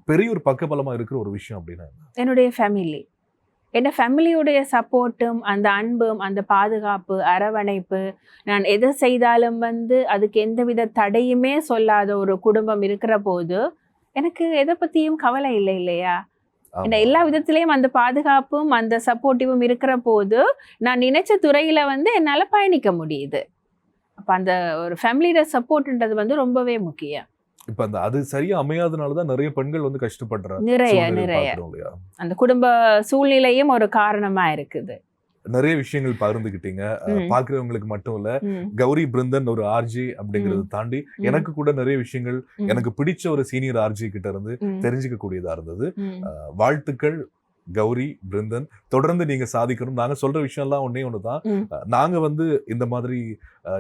பெரிய ஒரு பக்கபலமா இருக்கிற ஒரு விஷயம் அப்படின்னா என்னுடைய ஃபேமிலி, என் ஃபேமிலியுடைய சப்போர்ட்டும், அந்த அன்பும், அந்த பாதுகாப்பு, அரவணைப்பு, நான் எதை செய்தாலும் வந்து அதுக்கு எந்தவித தடையுமே சொல்லாத ஒரு குடும்பம் இருக்கிற போது எனக்கு எதை பத்தியும் கவலை இல்லை இல்லையா? எல்லா விதத்திலையும் அந்த பாதுகாப்பும் அந்த சப்போர்ட்டிவும் இருக்கிற போது நான் நினைச்ச துறையில வந்து என்னால பயணிக்க முடியுது. அப்ப அந்த ஒரு ஃபேமிலியோட சப்போர்ட்ன்றது வந்து ரொம்பவே முக்கியம். இப்ப அது சரியா அமையாதனாலதான் நிறைய பெண்கள் வந்து கஷ்டப்படுறாங்க. நிறைய அந்த குடும்ப சூழ்நிலையும் ஒரு காரணமா இருக்குது. நிறைய விஷயங்கள் பகிர்ந்துகிட்டீங்க. பாக்குறவங்களுக்கு மட்டும் இல்ல, கௌரி பிருந்தன் ஒரு ஆர்ஜி அப்படிங்கறத தாண்டி எனக்கு கூட நிறைய விஷயங்கள் எனக்கு பிடிச்ச ஒரு சீனியர் ஆர்ஜி கிட்ட இருந்து தெரிஞ்சுக்க கூடியதா இருந்தது. வாழ்த்துக்கள் கௌரி பிருந்தன், தொடர்ந்து நீங்க சாதிக்கணும். நாங்க சொல்ற விஷயம் எல்லாம் ஒன்னே ஒண்ணுதான், நாங்க வந்து இந்த மாதிரி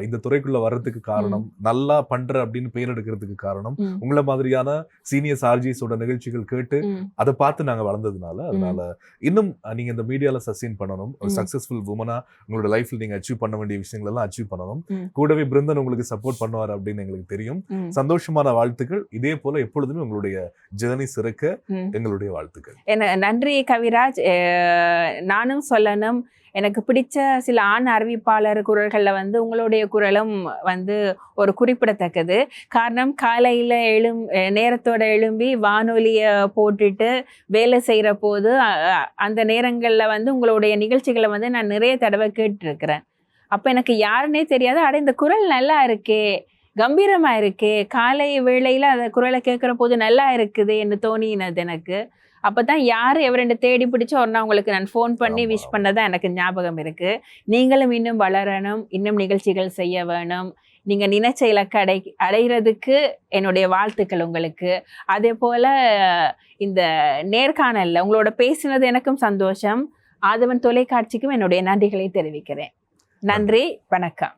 இந்த துறைக்குள்ள வர்றதுக்கு காரணம், நல்லா பண்ற அப்படின்னு பெயர் எடுக்கிறதுக்கு காரணம் உங்களை மாதிரியான சீனியர் ஆர்ஜிஸோட நிகழ்ச்சிகள் கேட்டு அதை பார்த்து நாங்க வளர்ந்ததுனால. அதனால இன்னும் நீங்க இந்த மீடியால சஸ்டெயின் பண்ணணும், ஒரு சக்சஸ்ஃபுல் உமனா உங்களோட லைஃப்ல நீங்க அச்சீவ் பண்ண வேண்டிய விஷயங்கள் எல்லாம் அச்சீவ் பண்ணணும். கூடவே பிருந்தன் உங்களுக்கு சப்போர்ட் பண்ணுவார் அப்படின்னு எங்களுக்கு தெரியும். சந்தோஷமான வாழ்த்துக்கள். இதே போல எப்பொழுதுமே உங்களுடைய ஜேர்னி சிறக்க எங்களுடைய வாழ்த்துக்கள். நன்றி கவிராஜ், நானும் சொல்லணும், எனக்கு பிடிச்ச சில ஆண் அறிவிப்பாளர் குரல்களில் வந்து உங்களுடைய குரலும் வந்து ஒரு குறிப்பிடத்தக்கது. காரணம், காலையில் நேரத்தோட எழும்பி வானொலியை போட்டுட்டு வேலை செய்கிற போது அந்த நேரங்களில் வந்து உங்களுடைய நிகழ்ச்சிகளை வந்து நான் நிறைய தடவை கேட்டுருக்கிறேன். அப்போ எனக்கு யாருன்னே தெரியாது. அட, இந்த குரல் நல்லா இருக்கே, கம்பீரமாக இருக்கே, காலை வேளையில் அந்த குரலை கேட்குற போது நல்லா இருக்குது என்று தோணினது எனக்கு. அப்போ தான் யார் எவரெண்டு தேடி பிடிச்சி ஒரு நாள் உங்களுக்கு நான் ஃபோன் பண்ணி விஷ் பண்ணதான் எனக்கு ஞாபகம் இருக்குது. நீங்களும் இன்னும் வளரணும், இன்னும் நிகழ்ச்சிகள் செய்ய வேணும். நீங்கள் நினைச்ச இலக்கை அடைகிறதுக்கு என்னுடைய வாழ்த்துக்கள் உங்களுக்கு. அதே போல் இந்த நேர்காணலில் உங்களோட பேசினது எனக்கும் சந்தோஷம். ஆதவன் தொலைக்காட்சிக்கும் என்னுடைய நன்றிகளை தெரிவிக்கிறேன். நன்றி, வணக்கம்.